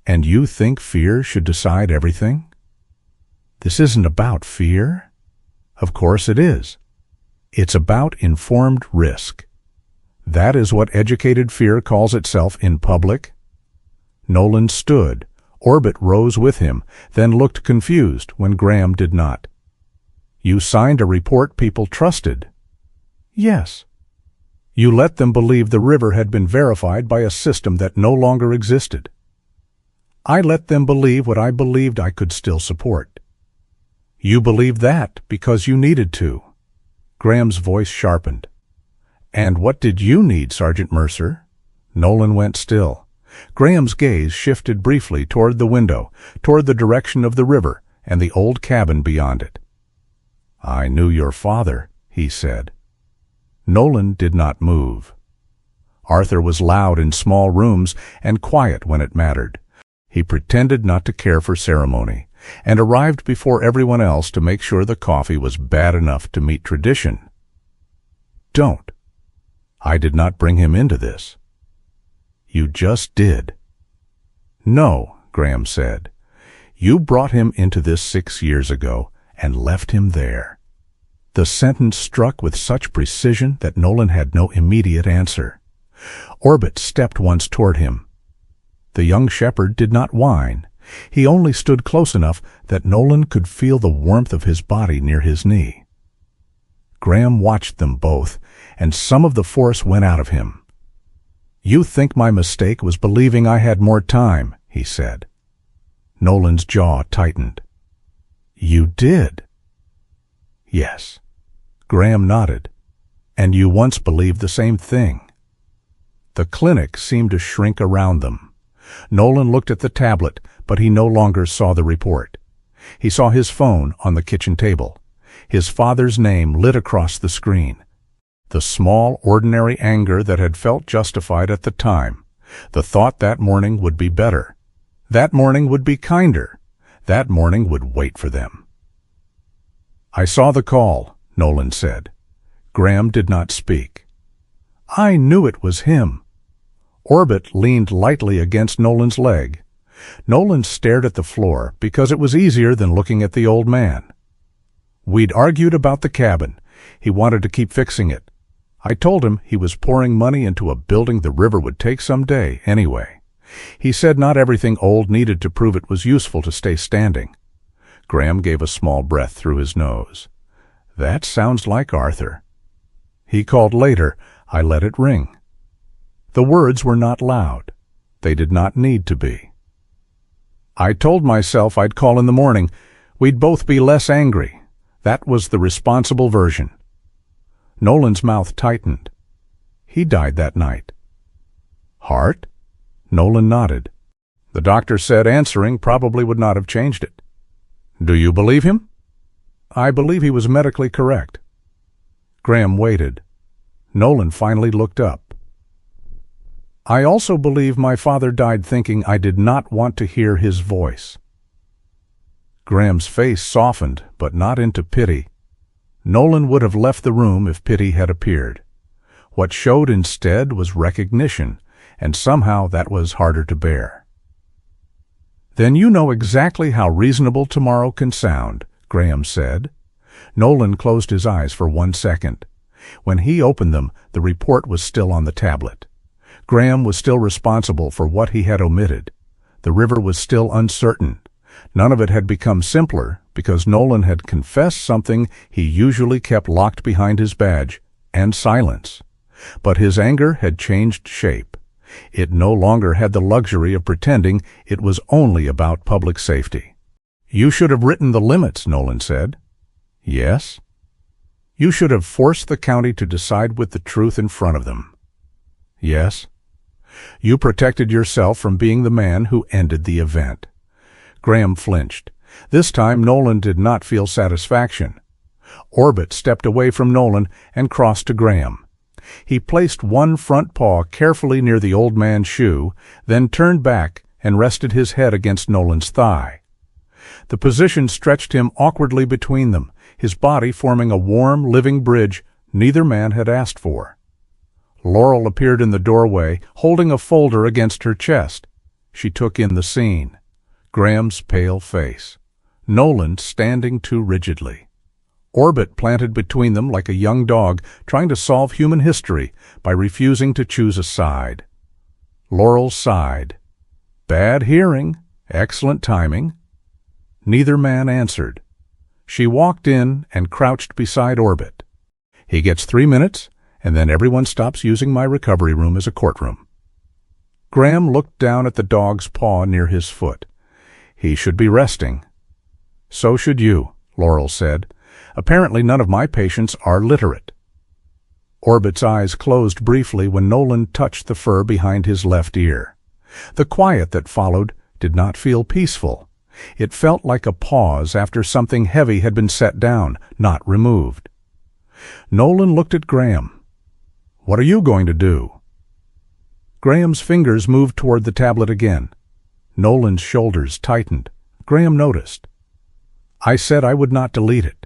And you think fear should decide everything? This isn't about fear. Of course it is. It's about informed risk. That is what educated fear calls itself in public? Nolan stood. Orbit rose with him, then looked confused when Graham did not. You signed a report people trusted. Yes. You let them believe the river had been verified by a system that no longer existed. I let them believe what I believed I could still support. You believed that because you needed to. Graham's voice sharpened. And what did you need, Sergeant Mercer? Nolan went still. Graham's gaze shifted briefly toward the window, toward the direction of the river and the old cabin beyond it. I knew your father, he said. Nolan did not move. Arthur was loud in small rooms and quiet when it mattered. He pretended not to care for ceremony, and arrived before everyone else to make sure the coffee was bad enough to meet tradition. Don't. I did not bring him into this. You just did. No, Graham said. You brought him into this 6 years ago and left him there. The sentence struck with such precision that Nolan had no immediate answer. Orbit stepped once toward him. The young shepherd did not whine. He only stood close enough that Nolan could feel the warmth of his body near his knee. Graham watched them both, and some of the force went out of him. You think my mistake was believing I had more time, he said. Nolan's jaw tightened. You did. Yes. Graham nodded. And you once believed the same thing. The clinic seemed to shrink around them. Nolan looked at the tablet, but he no longer saw the report. He saw his phone on the kitchen table. His father's name lit across the screen. The small, ordinary anger that had felt justified at the time. The thought that morning would be better. That morning would be kinder. That morning would wait for them. I saw the call, Nolan said. Graham did not speak. I knew it was him. Orbit leaned lightly against Nolan's leg. Nolan stared at the floor because it was easier than looking at the old man. We'd argued about the cabin. He wanted to keep fixing it. I told him he was pouring money into a building the river would take someday anyway. He said not everything old needed to prove it was useful to stay standing. Graham gave a small breath through his nose. That sounds like Arthur. He called later. I let it ring. The words were not loud. They did not need to be. I told myself I'd call in the morning. We'd both be less angry. That was the responsible version. Nolan's mouth tightened. He died that night. Heart? Nolan nodded. The doctor said answering probably would not have changed it. Do you believe him? I believe he was medically correct. Graham waited. Nolan finally looked up. I also believe my father died thinking I did not want to hear his voice. Graham's face softened, but not into pity. Nolan would have left the room if pity had appeared. What showed instead was recognition, and somehow that was harder to bear. Then you know exactly how reasonable tomorrow can sound, Graham said. Nolan closed his eyes for 1 second. When he opened them, the report was still on the tablet. Graham was still responsible for what he had omitted. The river was still uncertain. None of it had become simpler because Nolan had confessed something he usually kept locked behind his badge, and silence. But his anger had changed shape. It no longer had the luxury of pretending it was only about public safety. You should have written the limits, Nolan said. Yes? You should have forced the county to decide with the truth in front of them. Yes? You protected yourself from being the man who ended the event. Graham flinched. This time Nolan did not feel satisfaction. Orbit stepped away from Nolan and crossed to Graham. He placed one front paw carefully near the old man's shoe, then turned back and rested his head against Nolan's thigh. The position stretched him awkwardly between them, his body forming a warm, living bridge neither man had asked for. Laurel appeared in the doorway, holding a folder against her chest. She took in the scene. Graham's pale face. Nolan standing too rigidly. Orbit planted between them like a young dog trying to solve human history by refusing to choose a side. Laurel sighed. Bad hearing, excellent timing. Neither man answered. She walked in and crouched beside Orbit. He gets 3 minutes, and then everyone stops using my recovery room as a courtroom. Graham looked down at the dog's paw near his foot. He should be resting. So should you, Laurel said. Apparently none of my patients are literate. Orbit's eyes closed briefly when Nolan touched the fur behind his left ear. The quiet that followed did not feel peaceful. It felt like a pause after something heavy had been set down, not removed. Nolan looked at Graham. What are you going to do? Graham's fingers moved toward the tablet again. Nolan's shoulders tightened. Graham noticed. I said I would not delete it.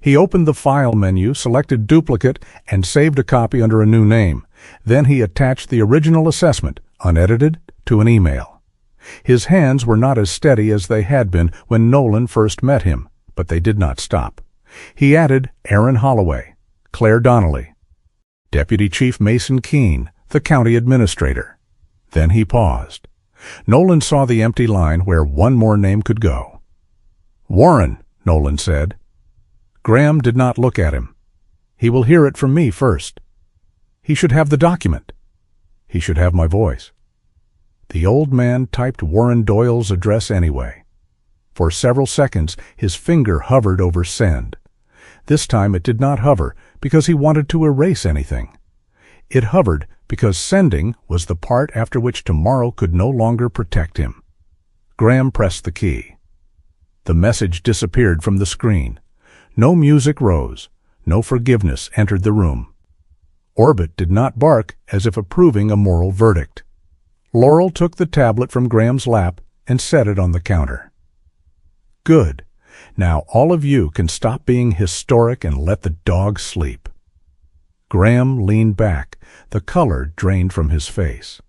He opened the File menu, selected Duplicate, and saved a copy under a new name. Then he attached the original assessment, unedited, to an email. His hands were not as steady as they had been when Nolan first met him, but they did not stop. He added Aaron Holloway, Claire Donnelly, Deputy Chief Mason Keene, the county administrator. Then he paused. Nolan saw the empty line where one more name could go. Warren, Nolan said. Graham did not look at him. He will hear it from me first. He should have the document. He should have my voice. The old man typed Warren Doyle's address anyway. For several seconds, his finger hovered over send. This time it did not hover because he wanted to erase anything. It hovered because sending was the part after which tomorrow could no longer protect him. Graham pressed the key. The message disappeared from the screen. No music rose. No forgiveness entered the room. Orbit did not bark as if approving a moral verdict. Laurel took the tablet from Graham's lap and set it on the counter. Good. Now all of you can stop being historic and let the dog sleep. Graham leaned back. The color drained from his face.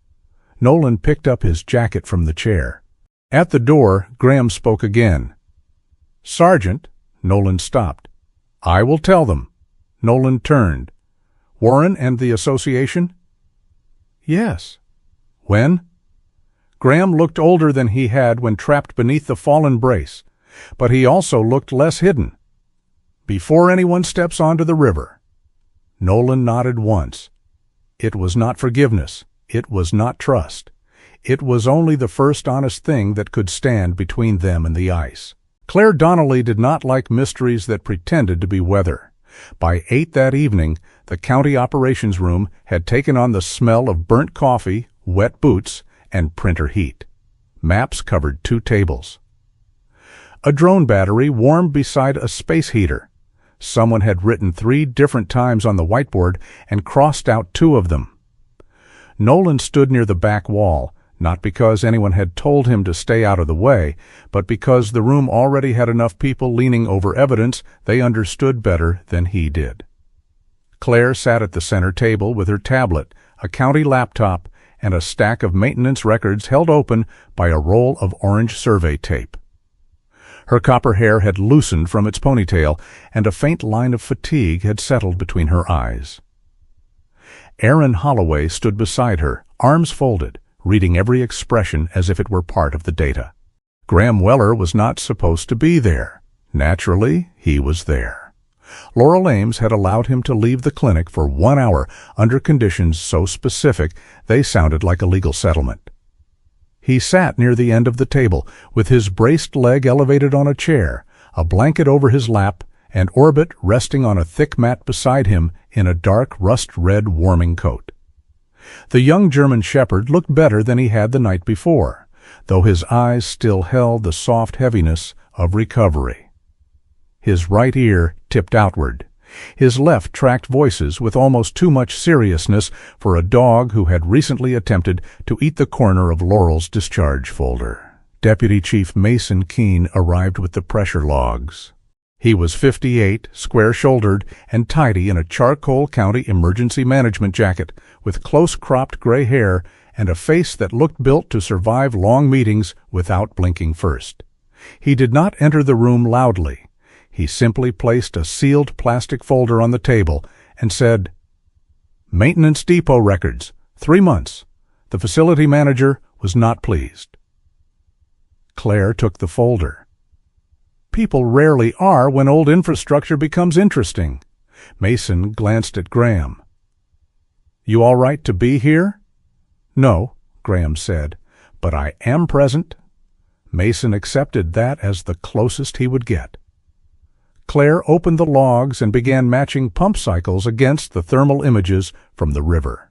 Nolan picked up his jacket from the chair. At the door, Graham spoke again. Sergeant, Nolan stopped. I will tell them. Nolan turned. Warren and the association? Yes. When? Graham looked older than he had when trapped beneath the fallen brace, but he also looked less hidden. Before anyone steps onto the river. Nolan nodded once. It was not forgiveness. It was not trust. It was only the first honest thing that could stand between them and the ice. Claire Donnelly did not like mysteries that pretended to be weather. By 8 that evening, the county operations room had taken on the smell of burnt coffee, wet boots, and printer heat. Maps covered 2 tables. A drone battery warmed beside a space heater. Someone had written 3 different times on the whiteboard and crossed out 2 of them. Nolan stood near the back wall, not because anyone had told him to stay out of the way, but because the room already had enough people leaning over evidence they understood better than he did. Claire sat at the center table with her tablet, a county laptop, and a stack of maintenance records held open by a roll of orange survey tape. Her copper hair had loosened from its ponytail, and a faint line of fatigue had settled between her eyes. Aaron Holloway stood beside her, arms folded, reading every expression as if it were part of the data. Graham Weller was not supposed to be there. Naturally, he was there. Laurel Ames had allowed him to leave the clinic for 1 hour under conditions so specific they sounded like a legal settlement. He sat near the end of the table, with his braced leg elevated on a chair, a blanket over his lap, and Orbit resting on a thick mat beside him in a dark rust-red warming coat. The young German shepherd looked better than he had the night before, though his eyes still held the soft heaviness of recovery. His right ear tipped outward. His left tracked voices with almost too much seriousness for a dog who had recently attempted to eat the corner of Laurel's discharge folder. Deputy Chief Mason Keene arrived with the pressure logs. He was 58, square-shouldered, and tidy in a Charcoal County emergency management jacket, with close-cropped gray hair and a face that looked built to survive long meetings without blinking first. He did not enter the room loudly. He simply placed a sealed plastic folder on the table and said, "Maintenance depot records, 3 months. The facility manager was not pleased." Claire took the folder. People rarely are when old infrastructure becomes interesting. Mason glanced at Graham. "You all right to be here?" "No," Graham said, "but I am present." Mason accepted that as the closest he would get. Claire opened the logs and began matching pump cycles against the thermal images from the river.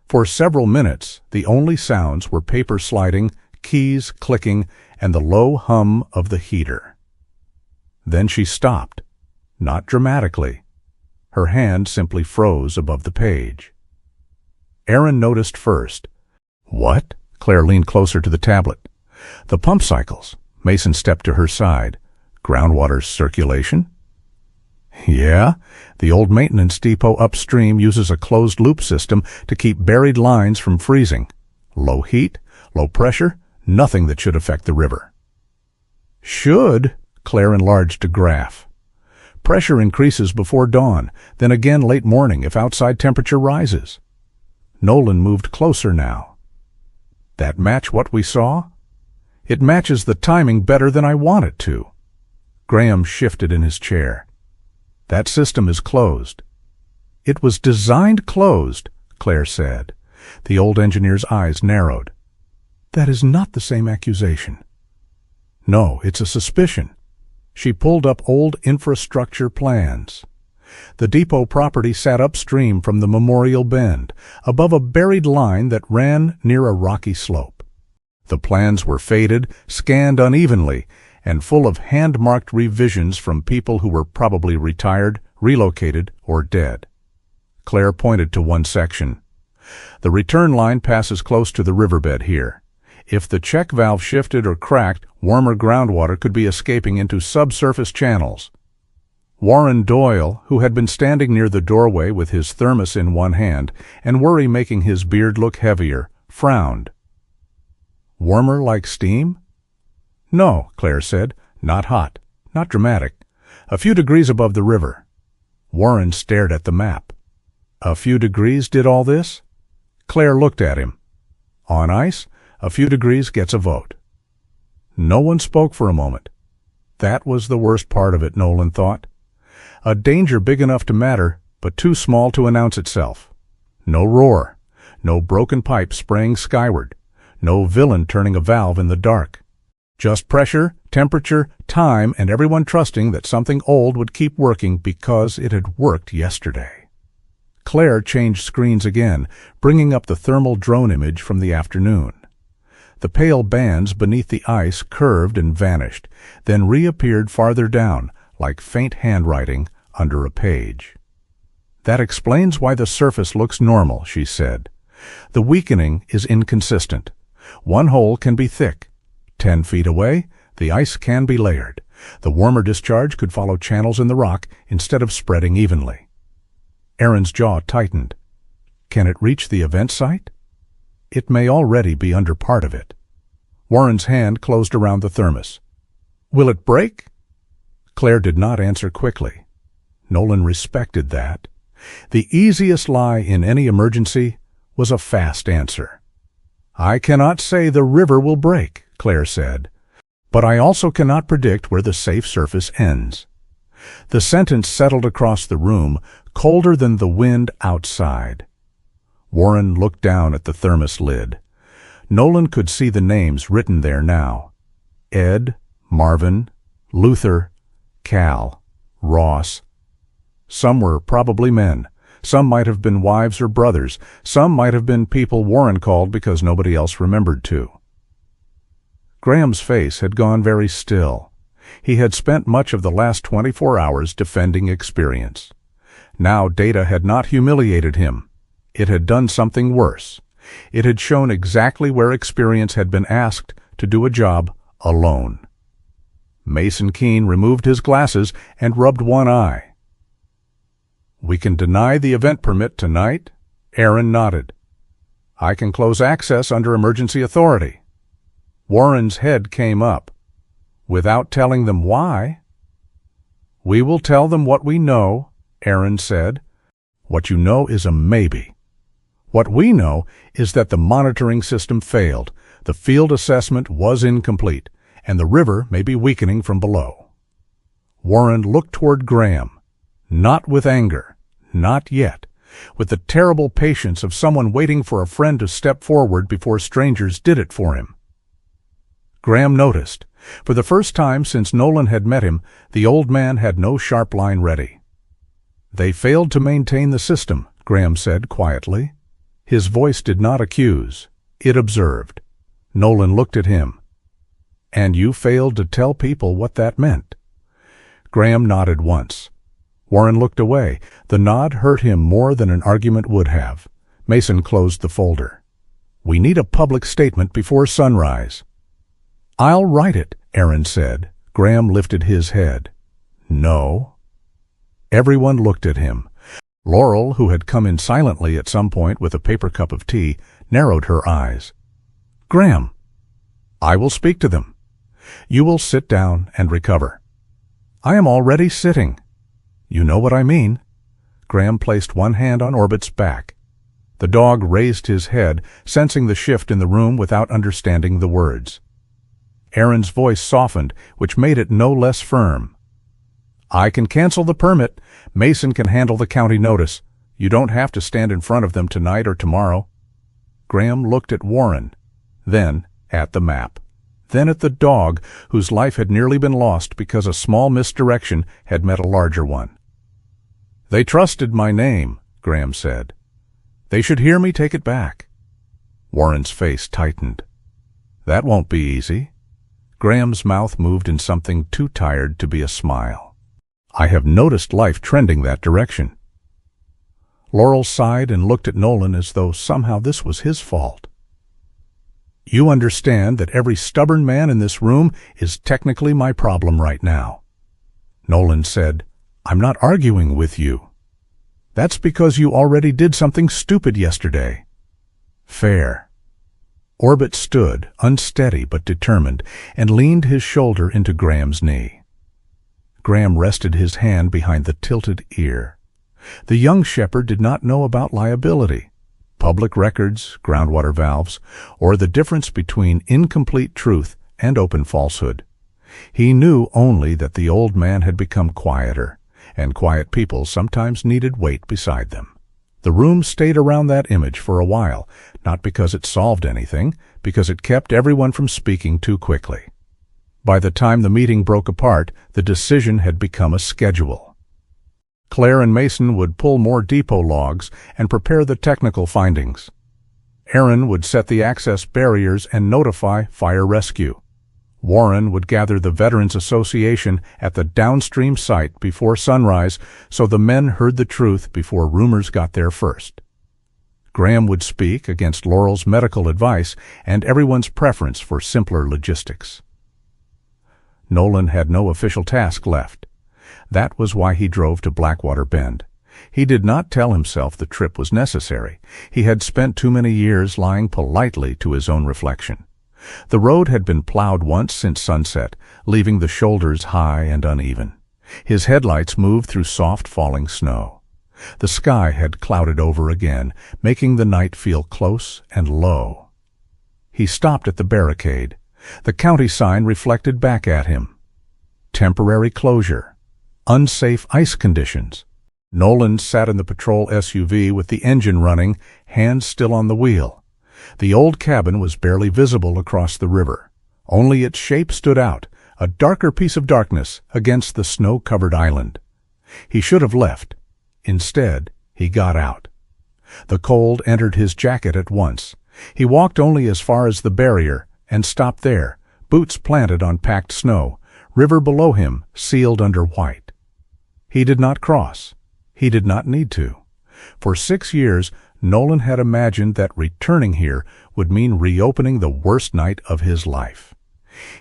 For several minutes, the only sounds were paper sliding, keys clicking, and the low hum of the heater. Then she stopped, not dramatically. Her hand simply froze above the page. Aaron noticed first. "What?" Claire leaned closer to the tablet. "The pump cycles." Mason stepped to her side. "Groundwater circulation?" "Yeah, the old maintenance depot upstream uses a closed-loop system to keep buried lines from freezing. Low heat, low pressure, nothing that should affect the river." "Should?" Claire enlarged a graph. "Pressure increases before dawn, then again late morning if outside temperature rises." Nolan moved closer now. "That match what we saw?" "It matches the timing better than I want it to." Graham shifted in his chair. "That system is closed." "It was designed closed," Claire said. The old engineer's eyes narrowed. "That is not the same accusation." "No, it's a suspicion." She pulled up old infrastructure plans. The depot property sat upstream from the Memorial Bend, above a buried line that ran near a rocky slope. The plans were faded, scanned unevenly, and full of hand-marked revisions from people who were probably retired, relocated, or dead. Claire pointed to one section. "The return line passes close to the riverbed here. If the check valve shifted or cracked, warmer groundwater could be escaping into subsurface channels." Warren Doyle, who had been standing near the doorway with his thermos in one hand and worry making his beard look heavier, frowned. "Warmer like steam?" "No," Claire said. "Not hot. Not dramatic. A few degrees above the river." Warren stared at the map. "A few degrees did all this?" Claire looked at him. "On ice, a few degrees gets a vote." No one spoke for a moment. That was the worst part of it, Nolan thought. A danger big enough to matter, but too small to announce itself. No roar. No broken pipe spraying skyward. No villain turning a valve in the dark. Just pressure, temperature, time, and everyone trusting that something old would keep working because it had worked yesterday. Claire changed screens again, bringing up the thermal drone image from the afternoon. The pale bands beneath the ice curved and vanished, then reappeared farther down, like faint handwriting under a page. "That explains why the surface looks normal," she said. "The weakening is inconsistent. One hole can be thick. 10 feet away, the ice can be layered. The warmer discharge could follow channels in the rock instead of spreading evenly." Aaron's jaw tightened. "Can it reach the event site?" "It may already be under part of it." Warren's hand closed around the thermos. "Will it break?" Claire did not answer quickly. Nolan respected that. The easiest lie in any emergency was a fast answer. "I cannot say the river will break," Claire said, "but I also cannot predict where the safe surface ends." The sentence settled across the room, colder than the wind outside. Warren looked down at the thermos lid. Nolan could see the names written there now. Ed, Marvin, Luther, Cal, Ross. Some were probably men. Some might have been wives or brothers. Some might have been people Warren called because nobody else remembered to. Graham's face had gone very still. He had spent much of the last 24 hours defending experience. Now data had not humiliated him. It had done something worse. It had shown exactly where experience had been asked to do a job alone. Mason Keene removed his glasses and rubbed one eye. "We can deny the event permit tonight?" Aaron nodded. "I can close access under emergency authority." Warren's head came up. "Without telling them why?" "We will tell them what we know," Aaron said. "What you know is a maybe. What we know is that the monitoring system failed, the field assessment was incomplete, and the river may be weakening from below." Warren looked toward Graham, not with anger, not yet, with the terrible patience of someone waiting for a friend to step forward before strangers did it for him. Graham noticed. For the first time since Nolan had met him, the old man had no sharp line ready. "They failed to maintain the system," Graham said quietly. His voice did not accuse, it observed. Nolan looked at him. "And you failed to tell people what that meant?" Graham nodded once. Warren looked away. The nod hurt him more than an argument would have. Mason closed the folder. "We need a public statement before sunrise." "I'll write it," Aaron said. Graham lifted his head. "No." Everyone looked at him. Laurel, who had come in silently at some point with a paper cup of tea, narrowed her eyes. "Graham." "I will speak to them. You will sit down and recover." "I am already sitting." "You know what I mean." Graham placed one hand on Orbit's back. The dog raised his head, sensing the shift in the room without understanding the words. Aaron's voice softened, which made it no less firm. "I can cancel the permit. Mason can handle the county notice. You don't have to stand in front of them tonight or tomorrow." Graham looked at Warren, then at the map, then at the dog whose life had nearly been lost because a small misdirection had met a larger one. "They trusted my name," Graham said. "They should hear me take it back." Warren's face tightened. "That won't be easy." Graham's mouth moved in something too tired to be a smile. "I have noticed life trending that direction." Laurel sighed and looked at Nolan as though somehow this was his fault. "You understand that every stubborn man in this room is technically my problem right now." Nolan said, "I'm not arguing with you." "That's because you already did something stupid yesterday." "Fair." Orbit stood, unsteady but determined, and leaned his shoulder into Graham's knee. Graham rested his hand behind the tilted ear. The young shepherd did not know about liability, public records, groundwater valves, or the difference between incomplete truth and open falsehood. He knew only that the old man had become quieter, and quiet people sometimes needed weight beside them. The room stayed around that image for a while, not because it solved anything, because it kept everyone from speaking too quickly. By the time the meeting broke apart, the decision had become a schedule. Claire and Mason would pull more depot logs and prepare the technical findings. Aaron would set the access barriers and notify fire rescue. Warren would gather the Veterans Association at the downstream site before sunrise so the men heard the truth before rumors got there first. Graham would speak against Laurel's medical advice and everyone's preference for simpler logistics. Nolan had no official task left. That was why he drove to Blackwater Bend. He did not tell himself the trip was necessary. He had spent too many years lying politely to his own reflection. The road had been plowed once since sunset, leaving the shoulders high and uneven. His headlights moved through soft falling snow. The sky had clouded over again, making the night feel close and low. He stopped at the barricade. The county sign reflected back at him. Temporary closure. Unsafe ice conditions. Nolan sat in the patrol SUV with the engine running, hands still on the wheel. The old cabin was barely visible across the river. Only its shape stood out, a darker piece of darkness against the snow-covered island. He should have left. Instead, he got out. The cold entered his jacket at once. He walked only as far as the barrier and stopped there, boots planted on packed snow, river below him sealed under white. He did not cross. He did not need to. For 6 years, Nolan had imagined that returning here would mean reopening the worst night of his life.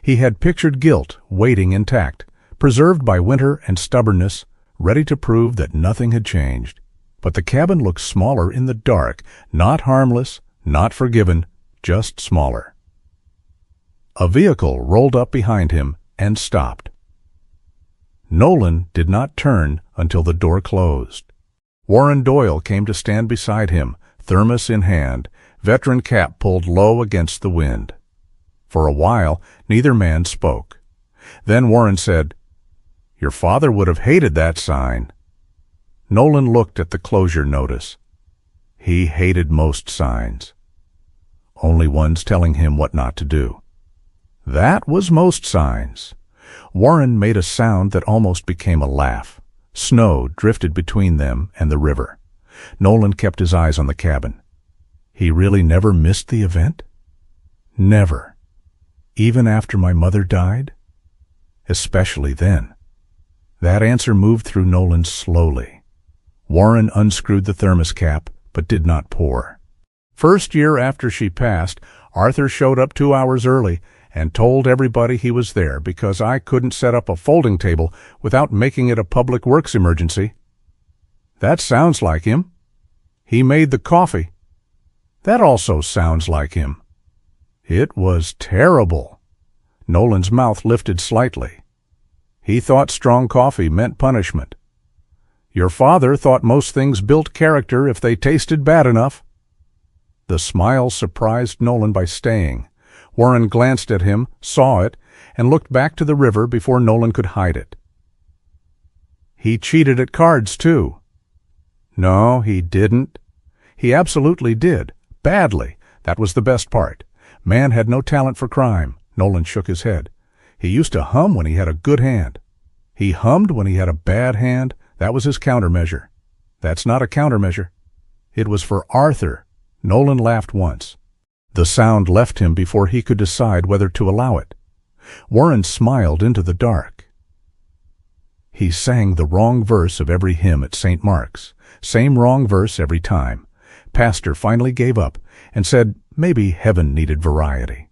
He had pictured guilt waiting intact, preserved by winter and stubbornness, ready to prove that nothing had changed. But the cabin looked smaller in the dark, not harmless, not forgiven, just smaller. A vehicle rolled up behind him and stopped. Nolan did not turn until the door closed. Warren Doyle came to stand beside him, thermos in hand, veteran cap pulled low against the wind. For a while, neither man spoke. Then Warren said, "Your father would have hated that sign." Nolan looked at the closure notice. He hated most signs. Only ones telling him what not to do. That was most signs. Warren made a sound that almost became a laugh. Snow drifted between them and the river. Nolan kept his eyes on the cabin. He really never missed the event? Never. Even after my mother died? Especially then. That answer moved through Nolan slowly. Warren unscrewed the thermos cap, but did not pour. First year after she passed, Arthur showed up 2 hours early and told everybody he was there because I couldn't set up a folding table without making it a public works emergency. That sounds like him. He made the coffee. That also sounds like him. It was terrible. Nolan's mouth lifted slightly. He thought strong coffee meant punishment. Your father thought most things built character if they tasted bad enough. The smile surprised Nolan by staying. Warren glanced at him, saw it, and looked back to the river before Nolan could hide it. He cheated at cards, too. No, he didn't. He absolutely did. Badly. That was the best part. Man had no talent for crime. Nolan shook his head. He used to hum when he had a good hand. He hummed when he had a bad hand. That was his countermeasure. That's not a countermeasure. It was for Arthur. Nolan laughed once. The sound left him before he could decide whether to allow it. Warren smiled into the dark. He sang the wrong verse of every hymn at St. Mark's. Same wrong verse every time. Pastor finally gave up and said maybe heaven needed variety.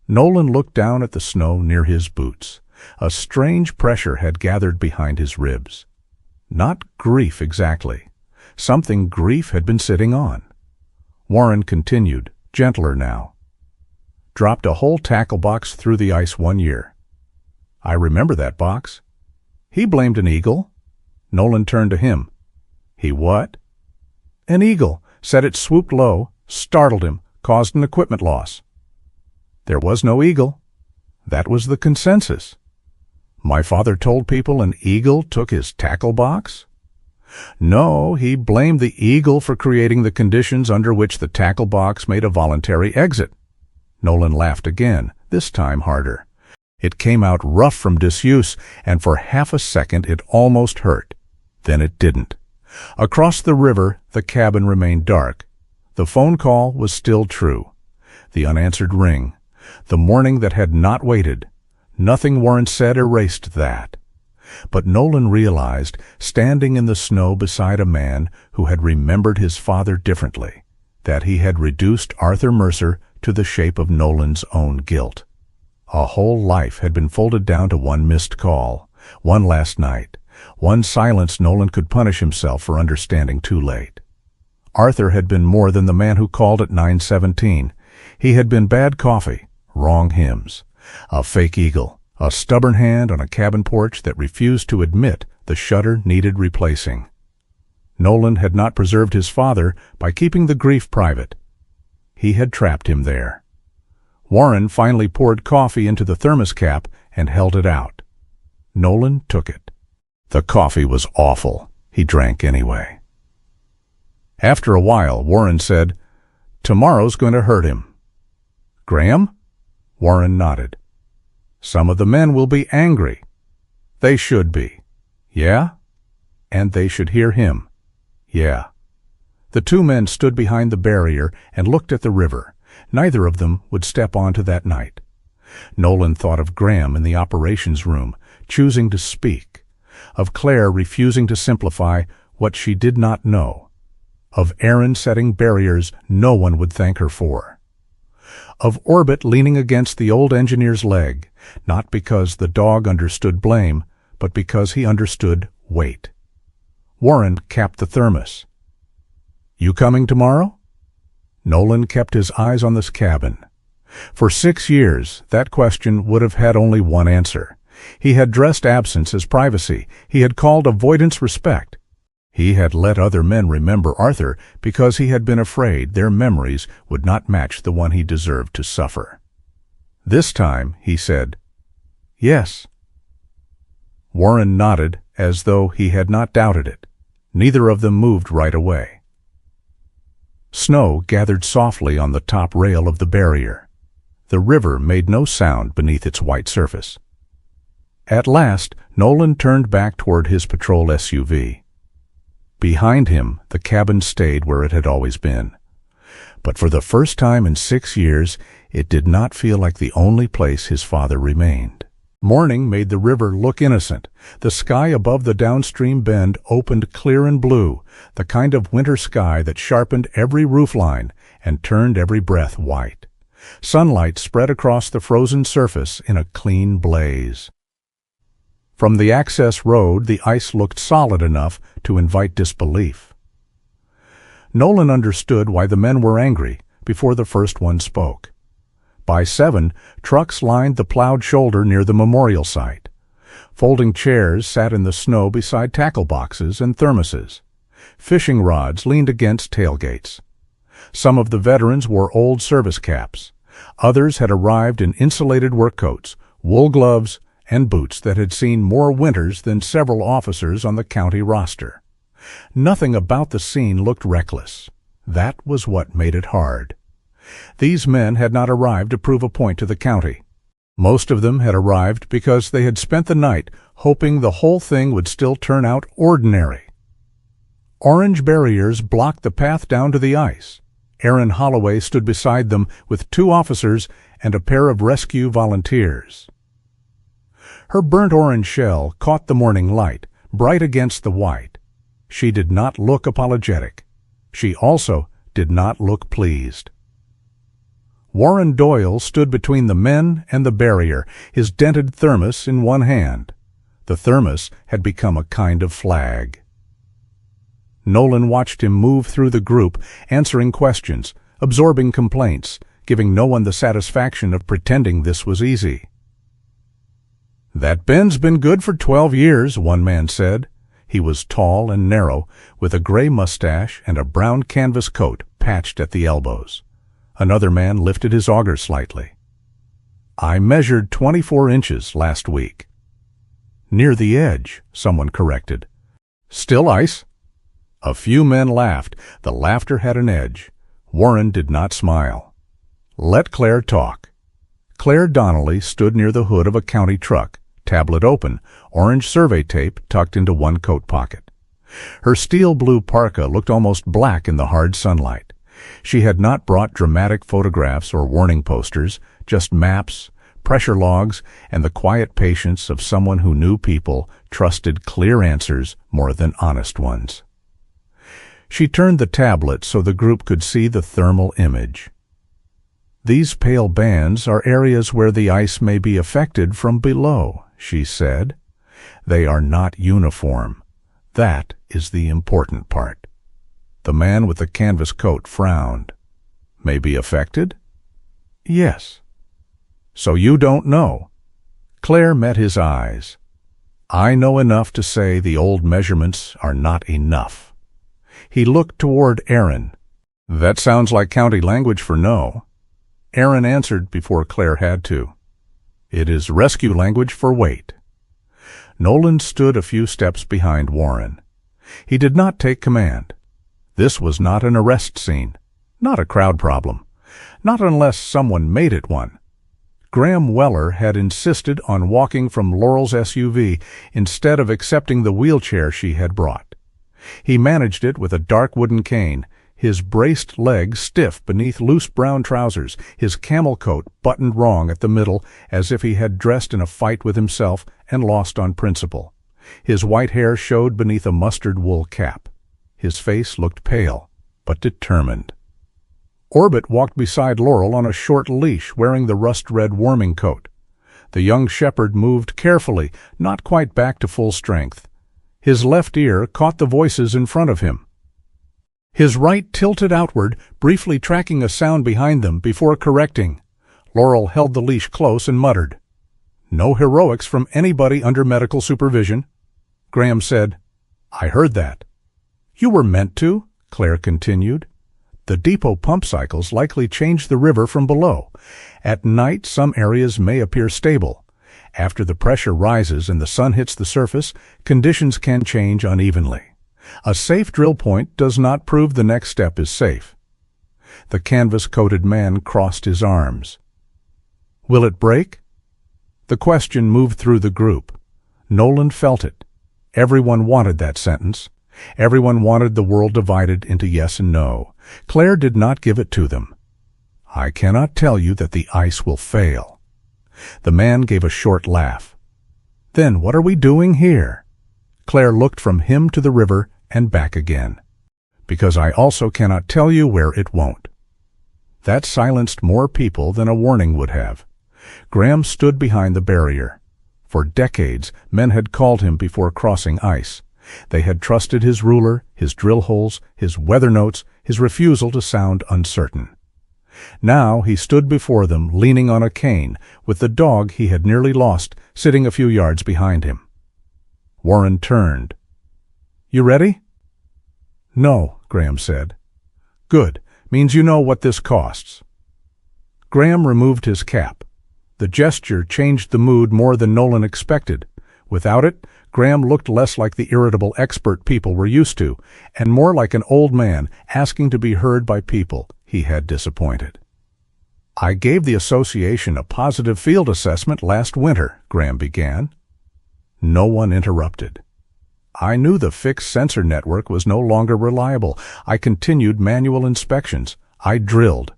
Nolan looked down at the snow near his boots. A strange pressure had gathered behind his ribs. Not grief exactly. Something grief had been sitting on. Warren continued, gentler now. Dropped a whole tackle box through the ice 1 year. I remember that box. He blamed an eagle. Nolan turned to him. He what? An eagle. Said it swooped low, startled him, caused an equipment loss. There was no eagle. That was the consensus. My father told people an eagle took his tackle box? No, he blamed the eagle for creating the conditions under which the tackle box made a voluntary exit. Nolan laughed again, this time harder. It came out rough from disuse, and for half a second it almost hurt. Then it didn't. Across the river, the cabin remained dark. The phone call was still true. The unanswered ring. The morning that had not waited. Nothing Warren said erased that. But Nolan realized, standing in the snow beside a man who had remembered his father differently, that he had reduced Arthur Mercer to the shape of Nolan's own guilt. A whole life had been folded down to one missed call, one last night, one silence Nolan could punish himself for understanding too late. Arthur had been more than the man who called at 9:17. He had been bad coffee, wrong hymns, a fake eagle, a stubborn hand on a cabin porch that refused to admit the shutter needed replacing. Nolan had not preserved his father by keeping the grief private. He had trapped him there. Warren finally poured coffee into the thermos cap and held it out. Nolan took it. The coffee was awful. He drank anyway. After a while, Warren said, "Tomorrow's going to hurt him." "Graham?" Warren nodded. "Some of the men will be angry." "They should be." "Yeah?" "And they should hear him." "Yeah." The two men stood behind the barrier and looked at the river. Neither of them would step onto that night. Nolan thought of Graham in the operations room, choosing to speak, of Claire refusing to simplify what she did not know, of Aaron setting barriers no one would thank her for, of Orbit leaning against the old engineer's leg, not because the dog understood blame, but because he understood weight. Warren capped the thermos. "You coming tomorrow?" Nolan kept his eyes on this cabin. For 6 years, that question would have had only one answer. He had dressed absence as privacy. He had called avoidance respect. He had let other men remember Arthur because he had been afraid their memories would not match the one he deserved to suffer. This time he said, "Yes." Warren nodded as though he had not doubted it. Neither of them moved right away. Snow gathered softly on the top rail of the barrier. The river made no sound beneath its white surface. At last, Nolan turned back toward his patrol SUV. Behind him, the cabin stayed where it had always been. But for the first time in 6 years, it did not feel like the only place his father remained. Morning made the river look innocent. The sky above the downstream bend opened clear and blue, the kind of winter sky that sharpened every roofline and turned every breath white. Sunlight spread across the frozen surface in a clean blaze. From the access road, the ice looked solid enough to invite disbelief. Nolan understood why the men were angry before the first one spoke. By 7, trucks lined the plowed shoulder near the memorial site. Folding chairs sat in the snow beside tackle boxes and thermoses. Fishing rods leaned against tailgates. Some of the veterans wore old service caps. Others had arrived in insulated work coats, wool gloves, and boots that had seen more winters than several officers on the county roster. Nothing about the scene looked reckless. That was what made it hard. These men had not arrived to prove a point to the county. Most of them had arrived because they had spent the night hoping the whole thing would still turn out ordinary. Orange barriers blocked the path down to the ice. Aaron Holloway stood beside them with 2 officers and a pair of rescue volunteers. Her burnt orange shell caught the morning light, bright against the white. She did not look apologetic. She also did not look pleased. Warren Doyle stood between the men and the barrier, his dented thermos in one hand. The thermos had become a kind of flag. Nolan watched him move through the group, answering questions, absorbing complaints, giving no one the satisfaction of pretending this was easy. "That bend's been good for 12 years, one man said. He was tall and narrow, with a gray mustache and a brown canvas coat patched at the elbows. Another man lifted his auger slightly. "I measured 24 inches last week." "Near the edge," someone corrected. "Still ice?" A few men laughed. The laughter had an edge. Warren did not smile. "Let Claire talk." Claire Donnelly stood near the hood of a county truck, tablet open, orange survey tape tucked into one coat pocket. Her steel blue parka looked almost black in the hard sunlight. She had not brought dramatic photographs or warning posters, just maps, pressure logs, and the quiet patience of someone who knew people trusted clear answers more than honest ones. She turned the tablet so the group could see the thermal image. "These pale bands are areas where the ice may be affected from below," she said. "They are not uniform. That is the important part." The man with the canvas coat frowned. "May be affected?" "Yes." "So you don't know?" Claire met his eyes. "I know enough to say the old measurements are not enough." He looked toward Aaron. "That sounds like county language for no." Aaron answered before Claire had to. "It is rescue language for wait." Nolan stood a few steps behind Warren. He did not take command. This was not an arrest scene, not a crowd problem, not unless someone made it one. Graham Weller had insisted on walking from Laurel's SUV instead of accepting the wheelchair she had brought. He managed it with a dark wooden cane, his braced legs stiff beneath loose brown trousers, his camel coat buttoned wrong at the middle as if he had dressed in a fight with himself and lost on principle. His white hair showed beneath a mustard wool cap. His face looked pale, but determined. Orbit walked beside Laurel on a short leash, wearing the rust-red warming coat. The young shepherd moved carefully, not quite back to full strength. His left ear caught the voices in front of him. His right tilted outward, briefly tracking a sound behind them before correcting. Laurel held the leash close and muttered, No heroics from anybody under medical supervision. Graham said, "I heard that." "You were meant to," Claire continued. "The depot pump cycles likely change the river from below. At night, some areas may appear stable. After the pressure rises and the sun hits the surface, conditions can change unevenly. A safe drill point does not prove the next step is safe." The canvas-coated man crossed his arms. "Will it break?" The question moved through the group. Nolan felt it. Everyone wanted that sentence. Everyone wanted the world divided into yes and no. Claire did not give it to them. "I cannot tell you that the ice will fail." The man gave a short laugh. "Then what are we doing here?" Claire looked from him to the river and back again. "Because I also cannot tell you where it won't." That silenced more people than a warning would have. Graham stood behind the barrier. For decades, men had called him before crossing ice. They had trusted his ruler, his drill holes, his weather notes, his refusal to sound uncertain. Now he stood before them, leaning on a cane, with the dog he had nearly lost sitting a few yards behind him. Warren turned. "You ready?" "No," Graham said. "Good. Means you know what this costs." Graham removed his cap. The gesture changed the mood more than Nolan expected. Without it, Graham looked less like the irritable expert people were used to, and more like an old man asking to be heard by people he had disappointed. "I gave the association a positive field assessment last winter," Graham began. No one interrupted. "I knew the fixed sensor network was no longer reliable. I continued manual inspections. I drilled.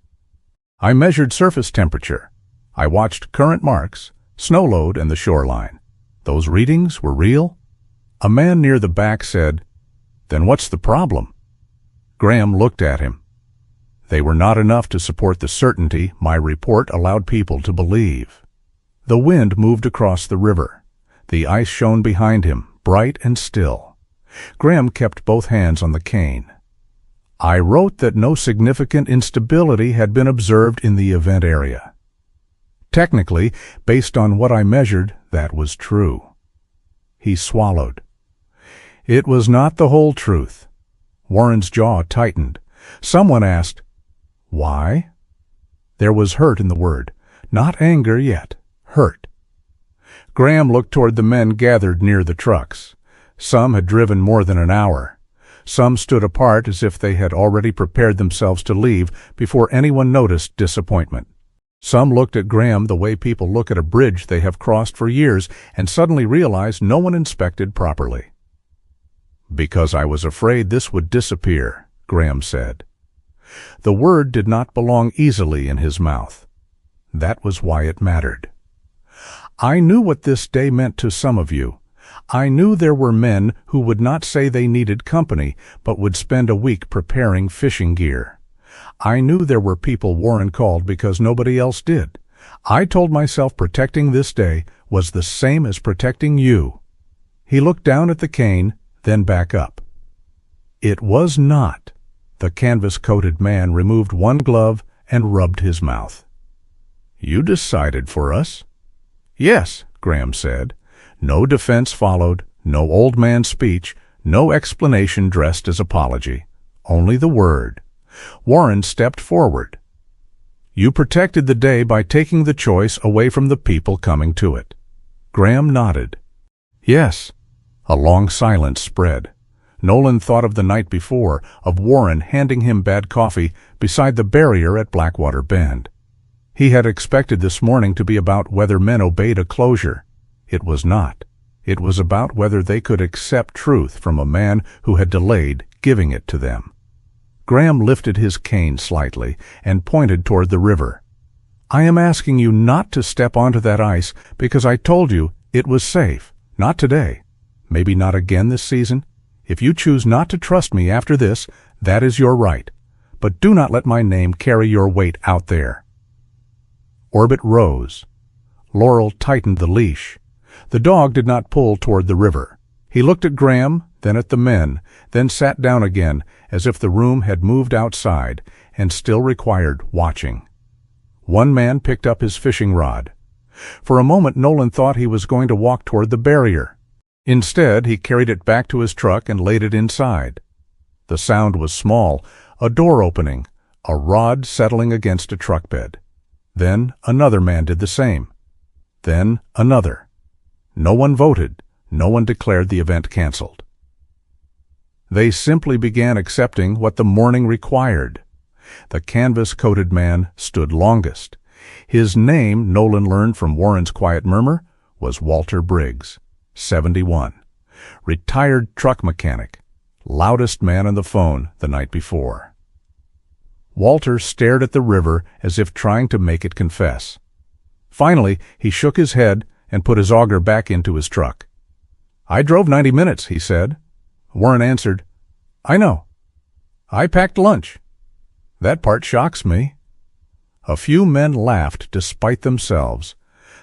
I measured surface temperature. I watched current marks, snow load, and the shoreline. Those readings were real." A man near the back said, "Then what's the problem?" Graham looked at him. "They were not enough to support the certainty my report allowed people to believe." The wind moved across the river. The ice shone behind him, bright and still. Graham kept both hands on the cane. "I wrote that no significant instability had been observed in the event area. Technically, based on what I measured, that was true." He swallowed. It was not the whole truth. Warren's jaw tightened. Someone asked, "Why?" There was hurt in the word. Not anger yet. Hurt. Graham looked toward the men gathered near the trucks. Some had driven more than an hour. Some stood apart as if they had already prepared themselves to leave before anyone noticed disappointment. Some looked at Graham the way people look at a bridge they have crossed for years and suddenly realize no one inspected properly. "Because I was afraid this would disappear," Graham said. The word did not belong easily in his mouth. That was why it mattered. "I knew what this day meant to some of you. I knew there were men who would not say they needed company, but would spend a week preparing fishing gear. I knew there were people Warren called because nobody else did. I told myself protecting this day was the same as protecting you." He looked down at the cane, then back up. "It was not." The canvas-coated man removed one glove and rubbed his mouth. "You decided for us." "Yes," Graham said. No defense followed, no old man speech, no explanation dressed as apology. Only the word. Warren stepped forward. "You protected the day by taking the choice away from the people coming to it." Graham nodded. "Yes." A long silence spread. Nolan thought of the night before, of Warren handing him bad coffee beside the barrier at Blackwater Bend. He had expected this morning to be about whether men obeyed a closure. It was not. It was about whether they could accept truth from a man who had delayed giving it to them. Graham lifted his cane slightly and pointed toward the river. "I am asking you not to step onto that ice because I told you it was safe. Not today. Maybe not again this season. If you choose not to trust me after this, that is your right. But do not let my name carry your weight out there." Orbit rose. Laurel tightened the leash. The dog did not pull toward the river. He looked at Graham, then at the men, then sat down again as if the room had moved outside and still required watching. One man picked up his fishing rod. For a moment, Nolan thought he was going to walk toward the barrier. Instead, he carried it back to his truck and laid it inside. The sound was small, a door opening, a rod settling against a truck bed. Then another man did the same. Then another. No one voted. No one declared the event canceled. They simply began accepting what the morning required. The canvas-coated man stood longest. His name, Nolan learned from Warren's quiet murmur, was Walter Briggs, 71, retired truck mechanic, loudest man on the phone the night before. Walter stared at the river as if trying to make it confess. Finally, he shook his head and put his auger back into his truck. "I drove 90 minutes, he said. Warren answered, "I know. I packed lunch. That part shocks me." A few men laughed despite themselves.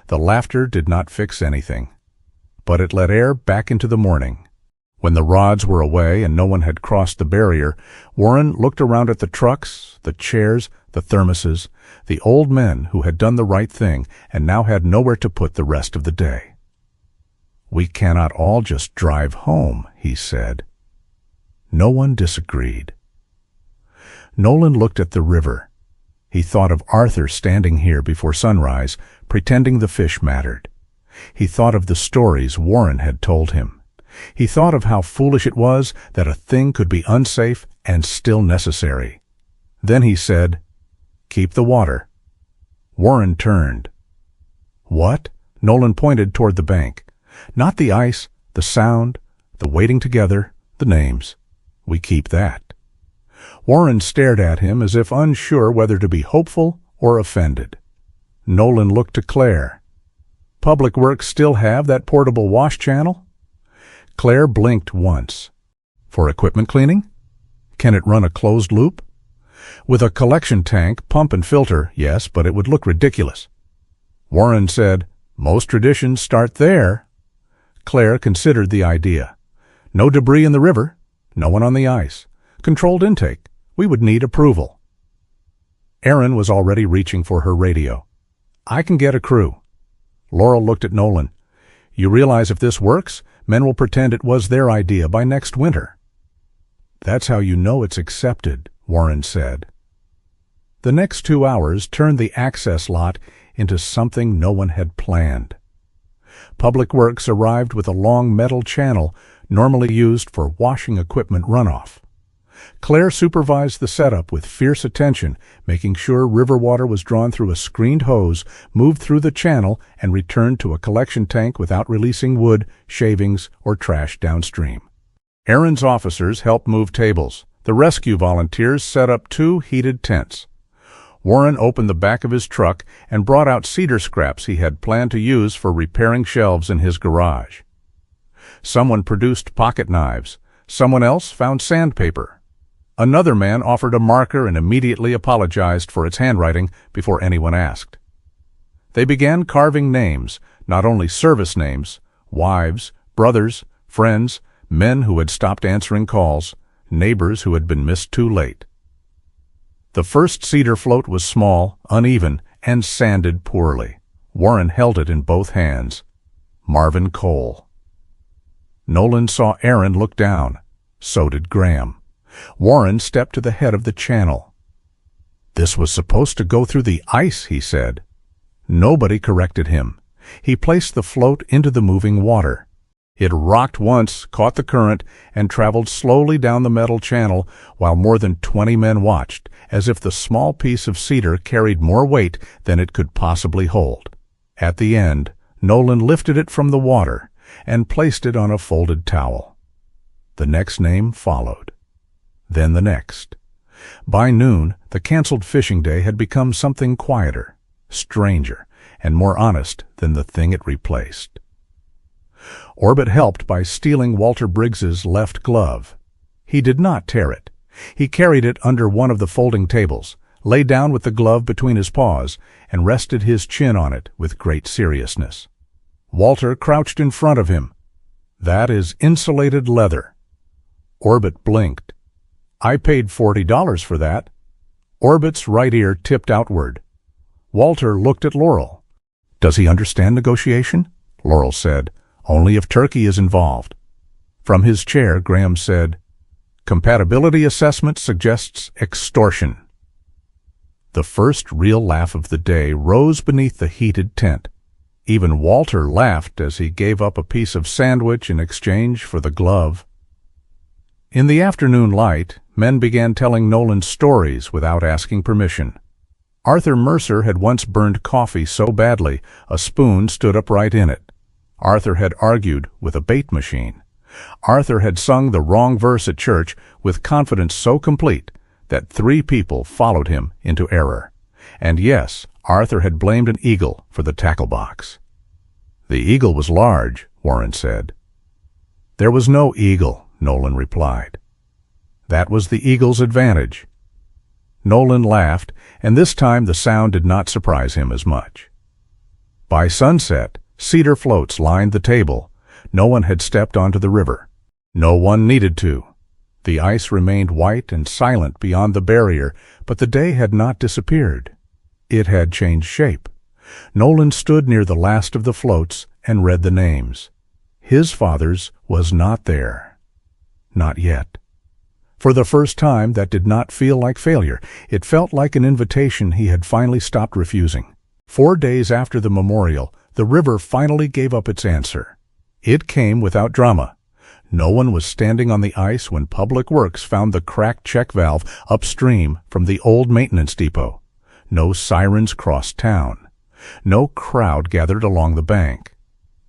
The laughter did not fix anything, but it let air back into the morning. When the rods were away and no one had crossed the barrier, Warren looked around at the trucks, the chairs, the thermoses, the old men who had done the right thing and now had nowhere to put the rest of the day. "We cannot all just drive home," he said. No one disagreed. Nolan looked at the river. He thought of Arthur standing here before sunrise, pretending the fish mattered. He thought of the stories Warren had told him. He thought of how foolish it was that a thing could be unsafe and still necessary. Then he said, "Keep the water." Warren turned. "What?" Nolan pointed toward the bank. "Not the ice, the sound, the waiting together, the names. We keep that." Warren stared at him as if unsure whether to be hopeful or offended. Nolan looked to Claire. "Public Works still have that portable wash channel?" Claire blinked once. "For equipment cleaning? Can it run a closed loop?" "With a collection tank, pump and filter, yes, but it would look ridiculous." Warren said, "Most traditions start there." Claire considered the idea. "No debris in the river, no one on the ice. Controlled intake. We would need approval." Erin was already reaching for her radio. "I can get a crew." Laurel looked at Nolan. "You realize if this works, men will pretend it was their idea by next winter." "That's how you know it's accepted," Warren said. The next 2 hours turned the access lot into something no one had planned. Public Works arrived with a long metal channel normally used for washing equipment runoff. Claire supervised the setup with fierce attention, making sure river water was drawn through a screened hose, moved through the channel, and returned to a collection tank without releasing wood, shavings, or trash downstream. Erin's officers helped move tables. The rescue volunteers set up 2 heated tents. Warren opened the back of his truck and brought out cedar scraps he had planned to use for repairing shelves in his garage. Someone produced pocket knives. Someone else found sandpaper. Another man offered a marker and immediately apologized for its handwriting before anyone asked. They began carving names, not only service names, wives, brothers, friends, men who had stopped answering calls, neighbors who had been missed too late. The first cedar float was small, uneven, and sanded poorly. Warren held it in both hands. Marvin Cole. Nolan saw Erin look down. So did Graham. Warren stepped to the head of the channel. "This was supposed to go through the ice," he said. Nobody corrected him. He placed the float into the moving water. It rocked once, caught the current, and traveled slowly down the metal channel while more than 20 men watched, as if the small piece of cedar carried more weight than it could possibly hold. At the end, Nolan lifted it from the water and placed it on a folded towel. The next name followed. Then the next. By noon, the canceled fishing day had become something quieter, stranger, and more honest than the thing it replaced. Orbit helped by stealing Walter Briggs's left glove. He did not tear it. He carried it under one of the folding tables, lay down with the glove between his paws, and rested his chin on it with great seriousness. Walter crouched in front of him. "That is insulated leather." Orbit blinked. "I paid $40 for that." Orbit's right ear tipped outward. Walter looked at Laurel. "Does he understand negotiation?" Laurel said. "Only if Turkey is involved." From his chair, Graham said, "Compatibility assessment suggests extortion." The first real laugh of the day rose beneath the heated tent. Even Walter laughed as he gave up a piece of sandwich in exchange for the glove. In the afternoon light, men began telling Nolan stories without asking permission. Arthur Mercer had once burned coffee so badly a spoon stood upright in it. Arthur had argued with a bait machine. Arthur had sung the wrong verse at church with confidence so complete that 3 people followed him into error. And yes, Arthur had blamed an eagle for the tackle box. "The eagle was large," Warren said. "There was no eagle," Nolan replied. "That was the eagle's advantage." Nolan laughed, and this time the sound did not surprise him as much. By sunset, cedar floats lined the table. No one had stepped onto the river. No one needed to. The ice remained white and silent beyond the barrier, but the day had not disappeared. It had changed shape. Nolan stood near the last of the floats and read the names. His father's was not there. Not yet. For the first time, that did not feel like failure. It felt like an invitation he had finally stopped refusing. 4 days after the memorial, the river finally gave up its answer. It came without drama. No one was standing on the ice when Public Works found the cracked check valve upstream from the old maintenance depot. No sirens crossed town. No crowd gathered along the bank.